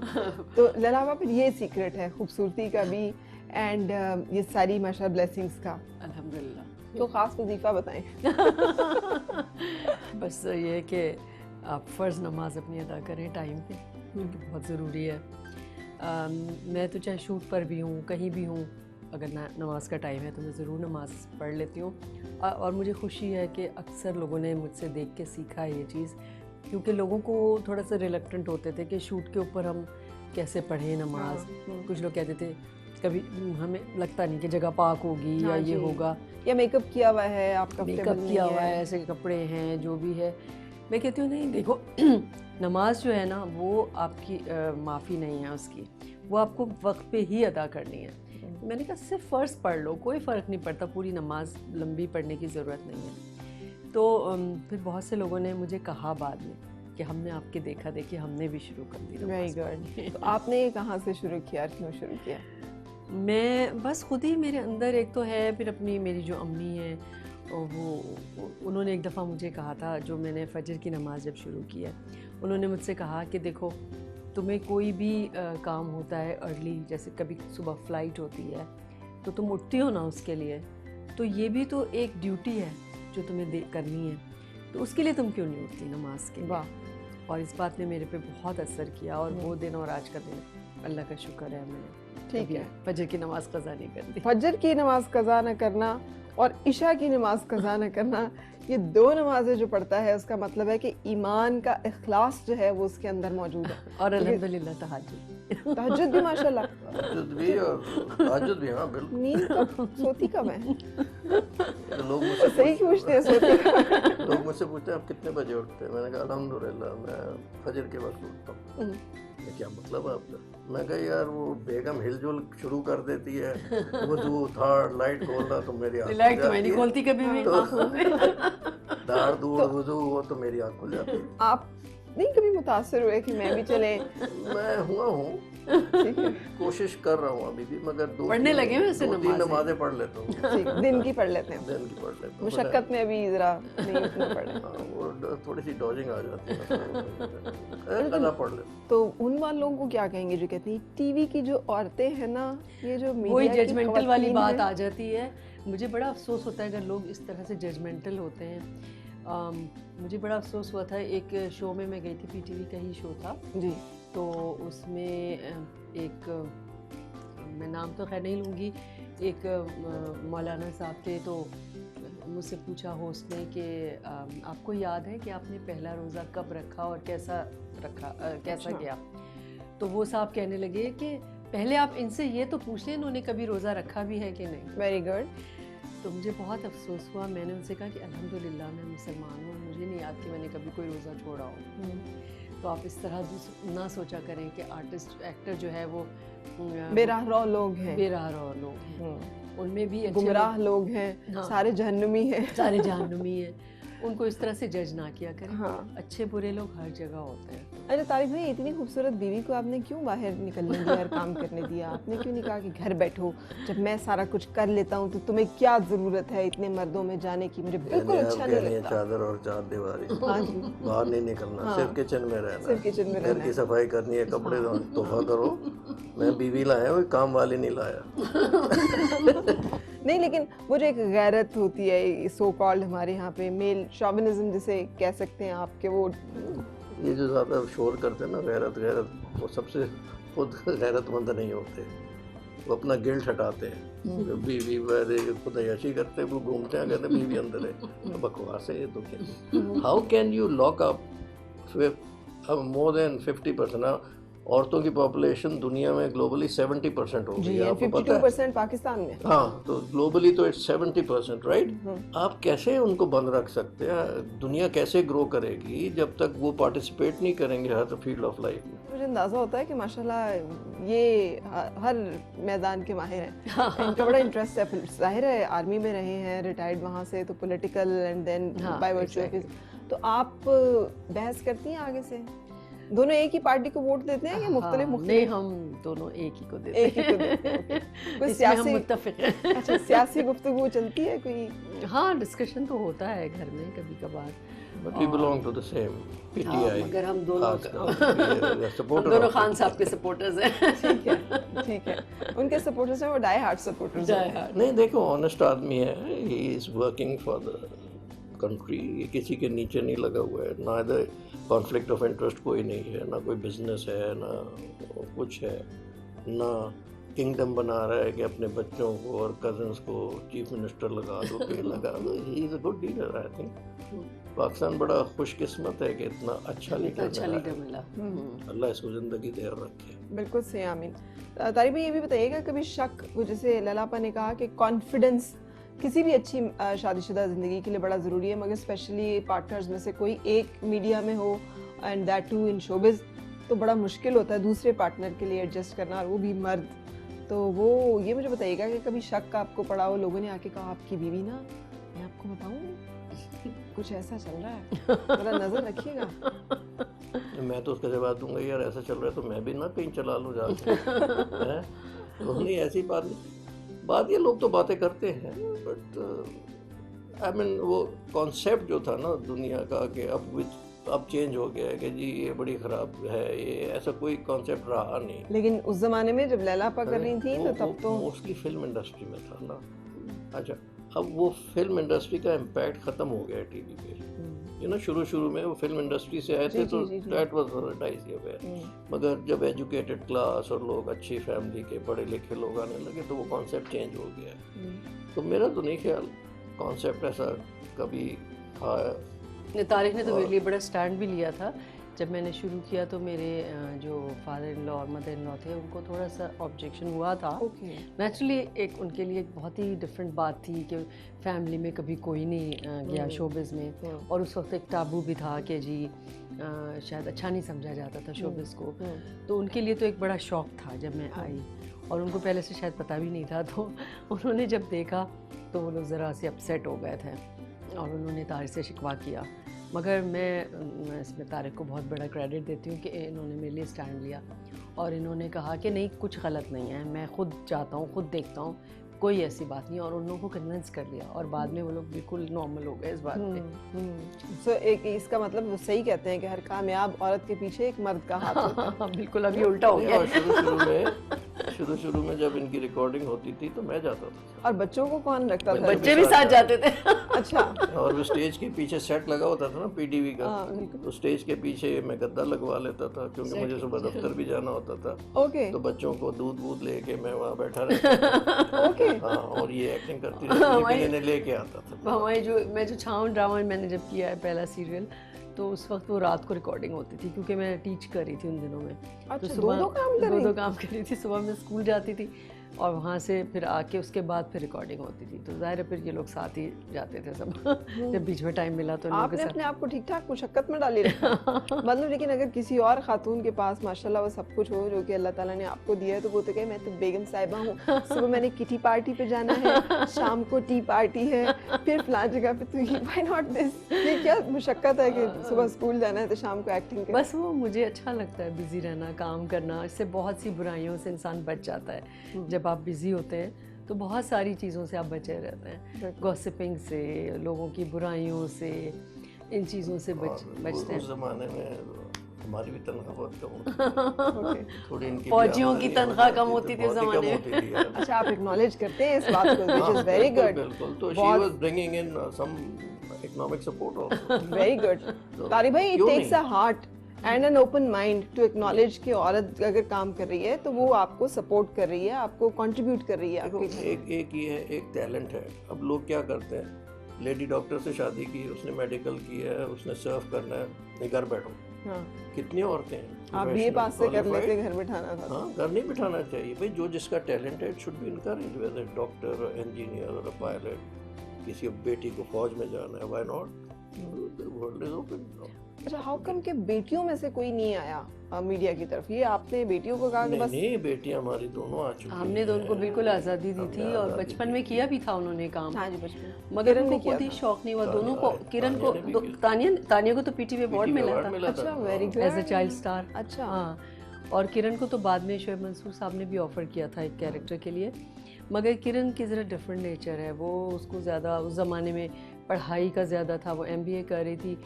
तो लैला आपा फिर ये सीक्रेट है खूबसूरती का भी एंड ये सारी माशाल्लाह ब्लेसिंग्स का। अल्हम्दुलिल्लाह। तो खास वजीफा बताएं। बस ये है कि आप फ़र्ज़ नमाज अपनी अदा करें टाइम पे, क्योंकि बहुत ज़रूरी है। मैं तो चाहे शूट पर भी हूँ, कहीं भी हूँ, अगर नमाज का टाइम है तो मैं ज़रूर नमाज पढ़ लेती हूँ। और मुझे खुशी है कि अक्सर लोगों ने मुझसे देख के सीखा है ये चीज़, क्योंकि लोगों को थोड़ा सा रिलक्टेंट होते थे कि शूट के ऊपर हम कैसे पढ़ें नमाज। कुछ लोग कहते थे कभी हमें लगता नहीं कि जगह पाक होगी या ये होगा, या मेकअप किया हुआ है, आपका मेकअप किया हुआ है, ऐसे कपड़े हैं, जो भी है। मैं कहती हूँ नहीं, देखो नमाज जो है ना वो आपकी माफ़ी नहीं है उसकी, वो आपको वक्त पे ही अदा करनी है। मैंने कहा सिर्फ फ़र्ज़ पढ़ लो, कोई फ़र्क नहीं पड़ता, पूरी नमाज लंबी पढ़ने की ज़रूरत नहीं है। तो फिर बहुत से लोगों ने मुझे कहा बाद में कि हमने आपके देखा देखी हमने भी शुरू कर दी। Very good. तो आपने कहाँ से शुरू किया, क्यों शुरू किया? मैं बस खुद ही, मेरे अंदर एक तो है, फिर अपनी मेरी जो अम्मी हैं वो उन्होंने एक दफ़ा मुझे कहा था, जो मैंने फ़जर की नमाज़ जब शुरू की है, उन्होंने मुझसे कहा कि देखो तुम्हें कोई भी काम होता है अर्ली, जैसे कभी सुबह फ़्लाइट होती है तो तुम उठती हो ना उसके लिए, तो ये भी तो एक ड्यूटी है जो तुम्हें करनी है, तो उसके लिए तुम क्यों नहीं उठती नमाज के? वाह। और इस बात ने मेरे पे बहुत असर किया, और वो दिन और आज का दिन अल्लाह का शुक्र है मैंने ठीक है फजर की नमाज कज़ा नहीं कर दी। फजर की नमाज कज़ा न करना और इशा की नमाज कज़ा न करना, ये दो नमाजें जो पढ़ता है उसका मतलब है कि ईमान का इखलास जो है वो उसके अंदर मौजूद है। और अल्हम्दुलिल्लाह तहज्जुद, तहज्जुद भी माशाल्लाह, तहज्जुद भी और तहज्जुद भी, हाँ बिल्कुल। नींद कब, सोती कब है? तो लोग मुझसे सही पूछते हैं, सोती कब है? लोग मुझसे पूछते हैं आप कितने बजे उठते हैं? मैंने कहा अल्हम्दुलिल्लाह मैं फजर के वक्त उठता हूँ। क्या मतलब है आपका? मैं कहा यार वो बेगम हिलजुल शुरू कर देती है, वुज़ू थाड़ लाइट खोलना तो मेरी आँख लाइट तो मैं नहीं खोलती कभी भी। दाढ़ दूड़ वुज़ू वो तो मेरी आँख खुल जाती है। आप नहीं कभी मुतासर हुए कि मैं भी चले? मैं हुआ हूँ, ठीक है, कोशिश कर रहा हूँ अभी भी, मगर पढ़ने लगे हैं वैसे 2-3 नमाजें पढ़ लेता हूँ, ठीक, दिन की पढ़ लेते हैं, दिन की पढ़ लेता हूँ। मुशक्कत में अभी जरा नहीं उतना पढ़े। हाँ, वो थोड़ी सी डॉजिंग आ जाती है, कला पढ़ लेता। तो उन वाले लोगों को क्या कहेंगे जो कहती हैं टीवी की जो औरतें हैं ना, ये जो वही मीडिया की जजमेंटल वाली ख़वातीन बात हैं, आ जाती है। मुझे बड़ा अफसोस होता है अगर लोग इस तरह से जजमेंटल होते हैं। मुझे बड़ा अफसोस हुआ था, एक शो में मैं गई थी, पीटीवी का ही शो था, जी तो उसमें एक, मैं नाम तो खैर नहीं लूँगी, एक मौलाना साहब थे, तो मुझसे पूछा होस्ट ने कि आपको याद है कि आपने पहला रोज़ा कब रखा और कैसा रखा, कैसा गया? तो वो साहब कहने लगे कि पहले आप इनसे ये तो पूछ लें इन्होंने कभी रोज़ा रखा भी है कि नहीं। Very good. तो मुझे बहुत अफसोस हुआ। मैंने उनसे कहा कि अल्हम्दुलिल्लाह मैं मुसलमान हूँ, मुझे नहीं याद कि मैंने कभी कोई रोज़ा छोड़ा हो। तो आप इस तरह ना सोचा करें कि आर्टिस्ट एक्टर जो है वो बेराह लोग हैं, बेराह लोग हैं, उनमें भी अच्छे गुमराह लोग हैं, हाँ। सारे जहन्नुमी हैं। सारे जहन्नुमी हैं, उनको इस तरह से जज ना किया करें। हाँ। अच्छे बुरे लोग हर जगह होते हैं। अरे तारिक भाई, इतनी खूबसूरत बीवी को आपने क्यों बाहर निकलने दिया और काम करने दिया? आपने क्यों नहीं कहा कि घर बैठो, जब मैं सारा कुछ कर लेता हूँ तो तुम्हें क्या जरूरत है इतने मर्दों में जाने की? मुझे बिल्कुल अच्छा नहीं लगता। चादर और चार दीवारी, हाँ जी, बाहर नहीं निकलना, हाँ। सिर्फ किचन में रहना, सिर्फ किचन में घर रहना की है। सफाई करनी है, कपड़े तोहफा करो। मैं बीवी लाया, कोई काम वाली नहीं लाया। नहीं, लेकिन वो जो एक गैरत होती है सो कॉल्ड हमारे यहाँ पे मेल शॉविनिज्म जिसे कह सकते हैं आपके, वो ये जो ज़्यादा शोर करते हैं ना गैरत गैरत, वो सबसे खुद गैरतमंद नहीं होते, वो अपना गिल्ट हटाते हैं। जब बीवी वाले खुद अयाशी करते हैं, वो घूमते हैं, कहते हैं बीवी अंदर है, बकवास है ये तो। क्या how can you lock up more than 50%? औरतों की पॉपुलेशन दुनिया में ग्लोबली 70% हो गई है, आपको पता है? 52% पाकिस्तान में। हाँ, तो ग्लोबली तो इट्स 70%, राइट? आप कैसे उनको बंद रख सकते हैं? दुनिया कैसे ग्रो करेगी जब तक वो पार्टिसिपेट नहीं करेंगे हर फील्ड ऑफ लाइफ में? मुझे अंदाजा होता है कि माशाल्लाह ये हर मैदान के माहिर हैं, इनका बड़ा इंटरेस्ट है। जाहिर है आर्मी में रहे हैं, रिटायर्ड वहाँ से, तो political and then by virtue of his. तो आप बहस करती हैं आगे से? दोनों एक ही पार्टी को वोट देते हैं या मुख्तलिफ नहीं, मुख्तलिफ? हम दोनों एक ही को देते एक ही को देते हैं, okay। कोई इसमें हम सियासी मुत्तफिक हैं। अच्छा, सियासी गुफ्तगू चलती है कोई? हाँ, डिस्कशन तो होता है घर में कभी कभार। But we belong to the same PTI. मगर हम दोनों हम सपोर्टर दोनों खान साहब के सपोर्टर्स हैं। ठीक है, ठीक है। उनके सपोर्टर्स हैं, वो डाई हार्ट सपोर्टर्स हैं। नहीं, देखो ऑनेस्ट आदमी है, he is working for the country, ये किसी के नीचे नहीं लगा हुआ है, ना इधर कॉन्फ्लिक्ट ऑफ इंटरेस्ट कोई नहीं है, ना कोई बिजनेस है, ना कुछ है, ना किंगडम बना रहा है कि अपने बच्चों को और कजन्स को चीफ मिनिस्टर लगा दो, पे लगा दो। He is a good leader, I think. Pakistan बड़ा खुशकिस्मत है कि इतना अच्छा लीडर मिला। अल्लाह इसको ज़िंदगी दे और रखे। बिल्कुल सही, आमीन। तारिक भाई, ये भी बताइएगा, कभी शक, वो जैसे ललापा ने कहा कि कॉन्फिडेंस किसी भी अच्छी शादीशुदा ज़िंदगी के लिए बड़ा ज़रूरी है, मगर स्पेशली पार्टनर्स में से कोई एक मीडिया में हो and that too in showbiz, तो बड़ा मुश्किल होता है दूसरे पार्टनर के लिए एडजस्ट करना, और वो भी मर्द। तो वो ये मुझे बताइएगा कि कभी शक आपको पड़ा हो, लोगों ने आके कहा आपकी बीवी ना, मैं आपको बताऊँ कुछ ऐसा चल रहा है, थोड़ा नज़र रखिएगा? मैं तो उसका जवाब दूंगा, यार ऐसा चल रहा है तो मैं भी ना कहीं चला लूँ जाके। तो नहीं, ऐसी बात ये लोग तो बातें करते हैं, बट आई मीन वो कॉन्सेप्ट जो था ना दुनिया का कि अब चेंज हो गया है कि जी ये बड़ी ख़राब है, ये ऐसा कोई कॉन्सेप्ट रहा नहीं। लेकिन उस ज़माने में जब लैलापा कर रही थी तो तब तो मोस्टली फिल्म इंडस्ट्री में था ना। अच्छा, अब वो फिल्म इंडस्ट्री का इम्पैक्ट ख़त्म हो गया है टीवी पे। यू नो, शुरू में वो फिल्म इंडस्ट्री से आए थे तो दैट वाज मोनेटाइज हुआ, मगर जब एजुकेटेड क्लास और लोग अच्छी फैमिली के पढ़े लिखे लोग आने लगे तो वो कॉन्सेप्ट चेंज हो गया। तो मेरा तो नहीं ख्याल कॉन्सेप्ट ऐसा कभी था। तारिक ने तो मेरे लिए बड़ा स्टैंड भी लिया था। जब मैंने शुरू किया तो मेरे जो फादर इन लॉ और मदर इन लॉ थे, उनको थोड़ा सा ऑब्जेक्शन हुआ था। नेचुरली एक उनके लिए एक बहुत ही डिफरेंट बात थी कि फैमिली में कभी कोई नहीं गया शोबिज़ में, और उस वक्त एक टाबू भी था कि जी शायद अच्छा नहीं समझा जाता था शोबिज़ को। तो उनके लिए तो एक बड़ा शौक था जब मैं आई, और उनको पहले से शायद पता भी नहीं था। तो उन्होंने जब देखा तो वो लोग ज़रा से अपसेट हो गए थे और उन्होंने तारिक से शिकवा किया। मगर मैं इसमें तारिक को बहुत बड़ा क्रेडिट देती हूँ कि इन्होंने मेरे लिए स्टैंड लिया और इन्होंने कहा कि नहीं, कुछ गलत नहीं है, मैं खुद जाता हूँ, खुद देखता हूँ, कोई ऐसी बात नहीं। और उन लोगों को कन्विंस कर लिया और बाद में वो लोग बिल्कुल नॉर्मल हो गए इस बात पे। सो एक इसका मतलब वो सही कहते हैं कि हर कामयाब औरत के पीछे एक मर्द का हाथ होता है। बिल्कुल, अभी उल्टा हो गया। शुरू में जब इनकी रिकॉर्डिंग होती थी तो मैं जाता था। और बच्चों को कौन रखता था? बच्चे भी साथ जाते थे। अच्छा। और वो स्टेज के पीछे सेट लगा होता था ना पीटीवी का, तो स्टेज के पीछे मैं गद्दा लगवा लेता था क्योंकि मुझे सुबह दफ्तर भी जाना होता था। ओके। तो बच्चों को दूध लेके मैं वहाँ बैठा रहता। ओके। हाँ, और ये एक्टिंग करती रहती थी, लेके आता था। हमारे मैं जो छावन ड्रामा मैंने जब किया है पहला सीरियल, तो उस वक्त वो रात को रिकॉर्डिंग होती थी क्योंकि मैं टीच कर रही थी उन दिनों में। अच्छा, तो सुबह दो काम कर रही थी? सुबह मैं स्कूल जाती थी, और वहाँ से फिर आके उसके बाद फिर रिकॉर्डिंग होती थी। तो ज़ाहिर है फिर ये लोग साथ ही जाते थे सब जब बीच में टाइम मिला तो इन लोगों के आपने साथ। अपने आप को ठीक ठाक मुशक्कत में डाली रखा मतलब। लेकिन अगर किसी और खातून के पास माशाल्लाह वो सब कुछ हो जो कि अल्लाह ताला ने आपको दिया है, तो वो तो कहे मैं तो बेगम साहिबा हूँ, सुबह मैंने किटी पार्टी पे जाना है, शाम को टी पार्टी है, फिर फलां जगह पे, तो व्हाई नॉट दिस? ये क्या मुशक्कत है कि सुबह स्कूल जाना है तो शाम को एक्टिंग करना? बस वो मुझे अच्छा लगता है बिज़ी रहना, काम करना। इससे बहुत सी बुराइयों से इंसान बच जाता है। जब आप बिज़ी होते हैं तो बहुत सारी चीज़ों से आप बचे रहते हैं, गॉसिपिंग से, लोगों की बुराइयों से, इन चीज़ों से बचते हैं। उस ज़माने में हमारी भी तनख्वाह बहुत कम होती थी, थोड़ी इनकी फौजियों की तनख्वाह कम होती थी उस ज़माने में। अच्छा, आप एक्नॉलेज करते हैं इस बात को, व्हिच इज वेरी गुड। बिल्कुल, तो she was bringing in some economic support also. Very good Tariq भाई, it takes a heart and an open mind to acknowledge कि औरत अगर काम कर रही है तो वो आपको सपोर्ट कर रही है, आपको कंट्रीब्यूट कर रही है आपके घर। एक ये है, एक टैलेंट है। अब लोग क्या करते हैं, लेडी डॉक्टर से शादी की, उसने मेडिकल किया है, उसने सर्व करना है, नहीं घर बैठो। हाँ, कितनी औरतें हैं आप बीए पास से कर qualified, लेते, घर बिठाना था। हाँ, घर नहीं बिठाना चाहिए भाई। जो जिसका टैलेंट है it should be encourage, whether doctor, engineer और पायलट। किसी बेटी को फौज में जाना है, why not? The world is open. अच्छा, हाउ कम के बेटियों में से कोई नहीं आया मीडिया की तरफ? ये आपने बेटियों को कहा कि बस? नहीं, बेटियां हमारी दोनों आ चुकी हमने तो उनको बिल्कुल आज़ादी दी थी और बचपन में किया भी था उन्होंने काम। हाँ जी, बचपन मगर उनको खुद ही शौक नहीं हुआ। दोनों को, किरण को, तानिया को तो पीटीवी अवार्ड मिला था अच्छा, very good, as a child star. अच्छा, हाँ, और किरण को तो बाद में शोएब मंसूर साहब ने भी ऑफ़र किया था एक कैरेक्टर के लिए। मगर किरण की ज़रा डिफरेंट नेचर है, वो उसको ज़्यादा उस ज़माने में पढ़ाई का ज़्यादा था, वो MBA कर रही थी,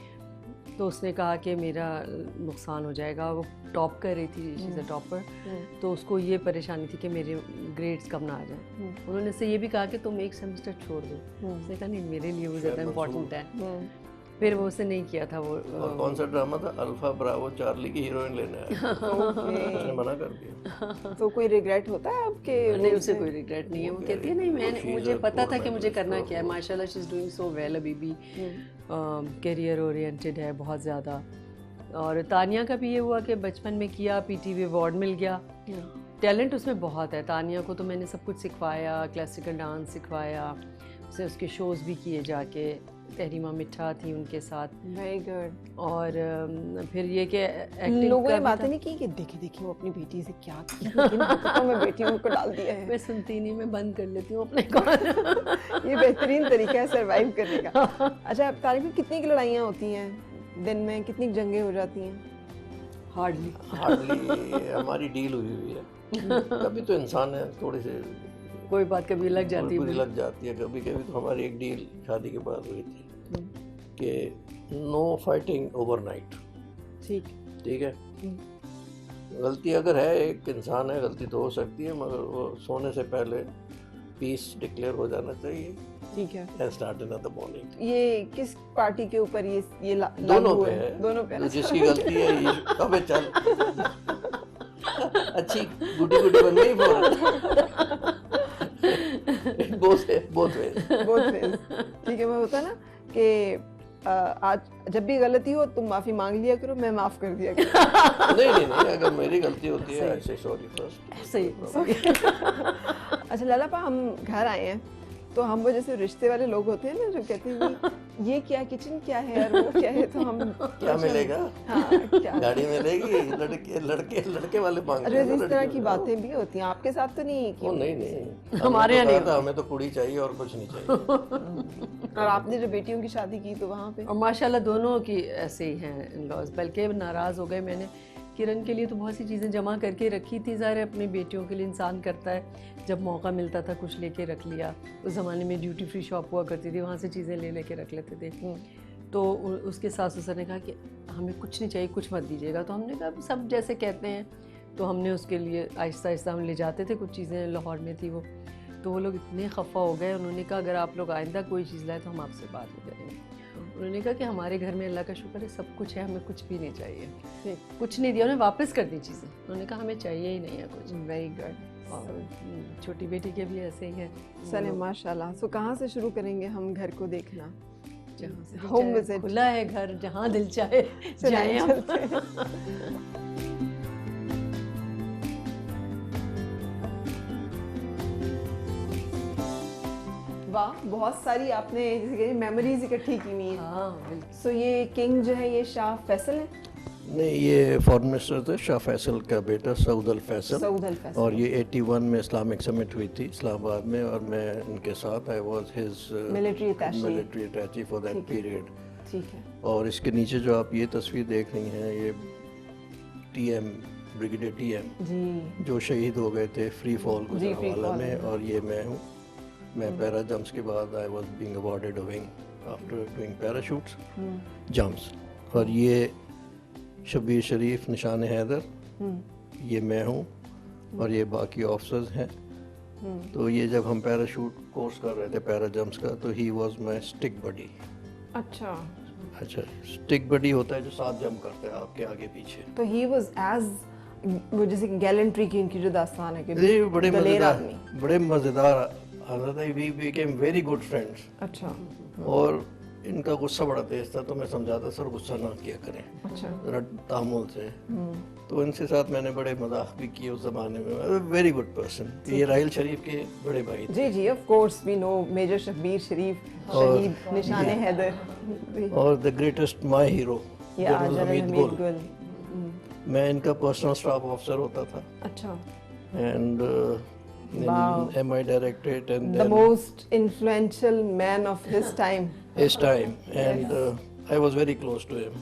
तो उसने कहा कि मेरा नुकसान हो जाएगा। वो टॉप कर रही थी, शी इज़ अ टॉपर, तो उसको ये परेशानी थी कि मेरे ग्रेड्स कम ना आ जाए। उन्होंने से ये भी कहा कि तुम एक सेमेस्टर छोड़ दो। उसने कहा नहीं, मेरे लिए वो ज़्यादा इम्पोर्टेंट है। फिर वो उसने नहीं किया था। वो और कौन सा ड्रामा था, अल्फा ब्रावो चार्ली की हीरोइन लेने आया, उसने मना कर दिया। तो कोई रिग्रेट होता है आपके? नहीं, उसे कोई रिग्रेट नहीं है। वो कहती है नहीं, मैंने, मुझे पता था कि मुझे करना क्या है। माशाल्लाह she is doing so well, अभी भी करियर ओरिएंटेड है बहुत ज़्यादा। और तानिया का भी ये हुआ कि बचपन में किया, PTV अवार्ड मिल गया। टैलेंट उसमें बहुत है। तानिया को तो मैंने सब कुछ सिखवाया, क्लासिकल डांस सिखवाया, उसे उसके शोज़ भी किए जाके। तहरीमा मिठा थी उनके साथ। Very good. और फिर ये कि एक्टिंग लोगों ने बातें नहीं की कि देखिए देखिए वो अपनी बेटी से क्या किया, मैं बेटियों को डाल दिया है। मैं सुनती नहीं, मैं बंद कर लेती हूँ अपने कान। ये बेहतरीन तरीका है सरवाइव करने का। अच्छा, तारिक में कितनी की लड़ाइयाँ होती हैं दिन में, कितनी जंगें हो जाती हैं? हार्डली हमारी डील हुई है। कभी तो इंसान है, थोड़ी सी कोई बात कभी लग जाती है, बुरी लग जाती है कभी कभी। तो हमारी एक डील शादी के बाद हुई थी कि नो फाइटिंग ओवरनाइट। ठीक है, गलती अगर है, एक इंसान है, गलती तो हो सकती है, मगर वो सोने से पहले पीस डिक्लेयर हो जाना चाहिए। ठीक है, and start in the morning. ये किस पार्टी के ऊपर ये दोनों पे है, दोनों पे। जिसकी गलती है ये अबे चल अच्छी गुडी गुडी बन गई बोथ वे। ठीक है, मैं होता ना कि आज जब भी गलती हो तुम माफी मांग लिया करो, मैं माफ कर दिया करो। नहीं, अगर मेरी गलती होती है आई से सॉरी फर्स्ट। सही। अच्छा लालापा, हम घर आए हैं तो हम वो जैसे रिश्ते वाले लोग होते हैं ना जो कहते हैं कि ये क्या किचन क्या है और वो क्या है, तो हम क्या मिलेगा? हाँ, क्या गाड़ी मिलेगी? लड़के वाले मांगते हैं। इस तरह की बातें भी होती हैं आपके साथ तो नहीं की? नहीं, हमारे यहाँ नहीं। हमें तो कुड़ी चाहिए और कुछ नहीं चाहिए। और आपने जो बेटियों की शादी की तो वहाँ पे? और माशाल्लाह दोनों की ऐसे ही हैं इन-लॉज, बल्कि नाराज़ हो गए। मैंने किरण के लिए तो बहुत सी चीज़ें जमा करके रखी थी, ज़ाहिर है अपनी बेटियों के लिए इंसान करता है, जब मौका मिलता था कुछ लेके रख लिया। उस ज़माने में ड्यूटी फ्री शॉप हुआ करती थी, वहाँ से चीज़ें ले के रख लेते थे। तो उसके सास ससुर ने कहा कि हमें कुछ नहीं चाहिए, कुछ मत दीजिएगा। तो हमने कहा सब जैसे कहते हैं, तो हमने उसके लिए आहिस्ता आहिस्ता हम ले जाते थे। कुछ चीज़ें लाहौर में थी वो, तो वो लोग इतने खफा हो गए। उन्होंने कहा अगर आप लोग आइंदा कोई चीज़ लाए तो हम आपसे बात नहीं करेंगे। उन्होंने कहा कि हमारे घर में अल्लाह का शुक्र है सब कुछ है, हमें कुछ भी नहीं चाहिए। कुछ नहीं दिया, उन्हें वापस कर दी चीज़ें। उन्होंने कहा हमें चाहिए ही नहीं है कुछ। Very good. और छोटी बेटी के भी ऐसे ही है। चले माशाल्लाह। सो कहाँ से शुरू करेंगे हम घर को देखना? जहाँ से होम विजिट। खुला है घर, जहाँ दिल चाहे जाएं हम। वाह, बहुत सारी आपने जैसे कि मेमोरीज इकट्ठी की हुई हैं। हाँ बिल्कुल। सो ये किंग जो है ये शाह फैसल है, नहीं, ये फॉरेन मिनिस्टर थे शाह फैसल का बेटा सऊद अल फैसल। सऊद अल फैसल। और ये 81 में इस्लामिक समिट हुई थी इस्लामाबाद में, और मैं उनके साथ I was his Military attaché। Military attache for that period. ठीक है। और इसके नीचे जो आप ये तस्वीर देख रही हैं, ये टीएम, ब्रिगेडियर टीएम जी जो शहीद हो गए थे फ्री फॉल जी, गुजरावाला free fall में, और ये मैं हूँ। मैं पैरा जंप्स के बाद I was being awarded a wing after doing parachutes jumps. और ये शब्बीर शरीफ निशान हैदर, ये मैं हूँ, और ये बाकी ऑफिसर्स हैं। तो ये जब हम पैराशूट कोर्स कर रहे थे पैरा जंप्स का, तो ही वाज माय स्टिक बडी। अच्छा, अच्छा, स्टिक बडी होता है जो साथ जंप करता है आपके आगे पीछे। तो ही वाज एज वो जैसे गैलेंट्री की इनकी जो दास्तान है कि ये बड़े दलेर मजेदार, आदमी। बड़े मजेदार हालत है। We became very good friends. अच्छा और इनका गुस्सा बड़ा तेज था, तो मैं समझाता सर गुस्सा ना किया करें, अच्छा। जरा तामुल से। तो इनके साथ मैंने बड़े मजाक भी किए उस जमाने में। Very good person. ये राहिल शरीफ के बड़े भाई थे। जी जी, of course we know major Shabbir Sharif, शहीद निशान हैदर और द ग्रेटेस्ट माय हीरो या जनरल जनरल हमीद हमीद गुल। गुल। मैं इनका पर्सनल स्टाफ ऑफिसर होता था, अच्छा, and Wow. MI directorate and the most influential man of his time. his time, and I was very close to him.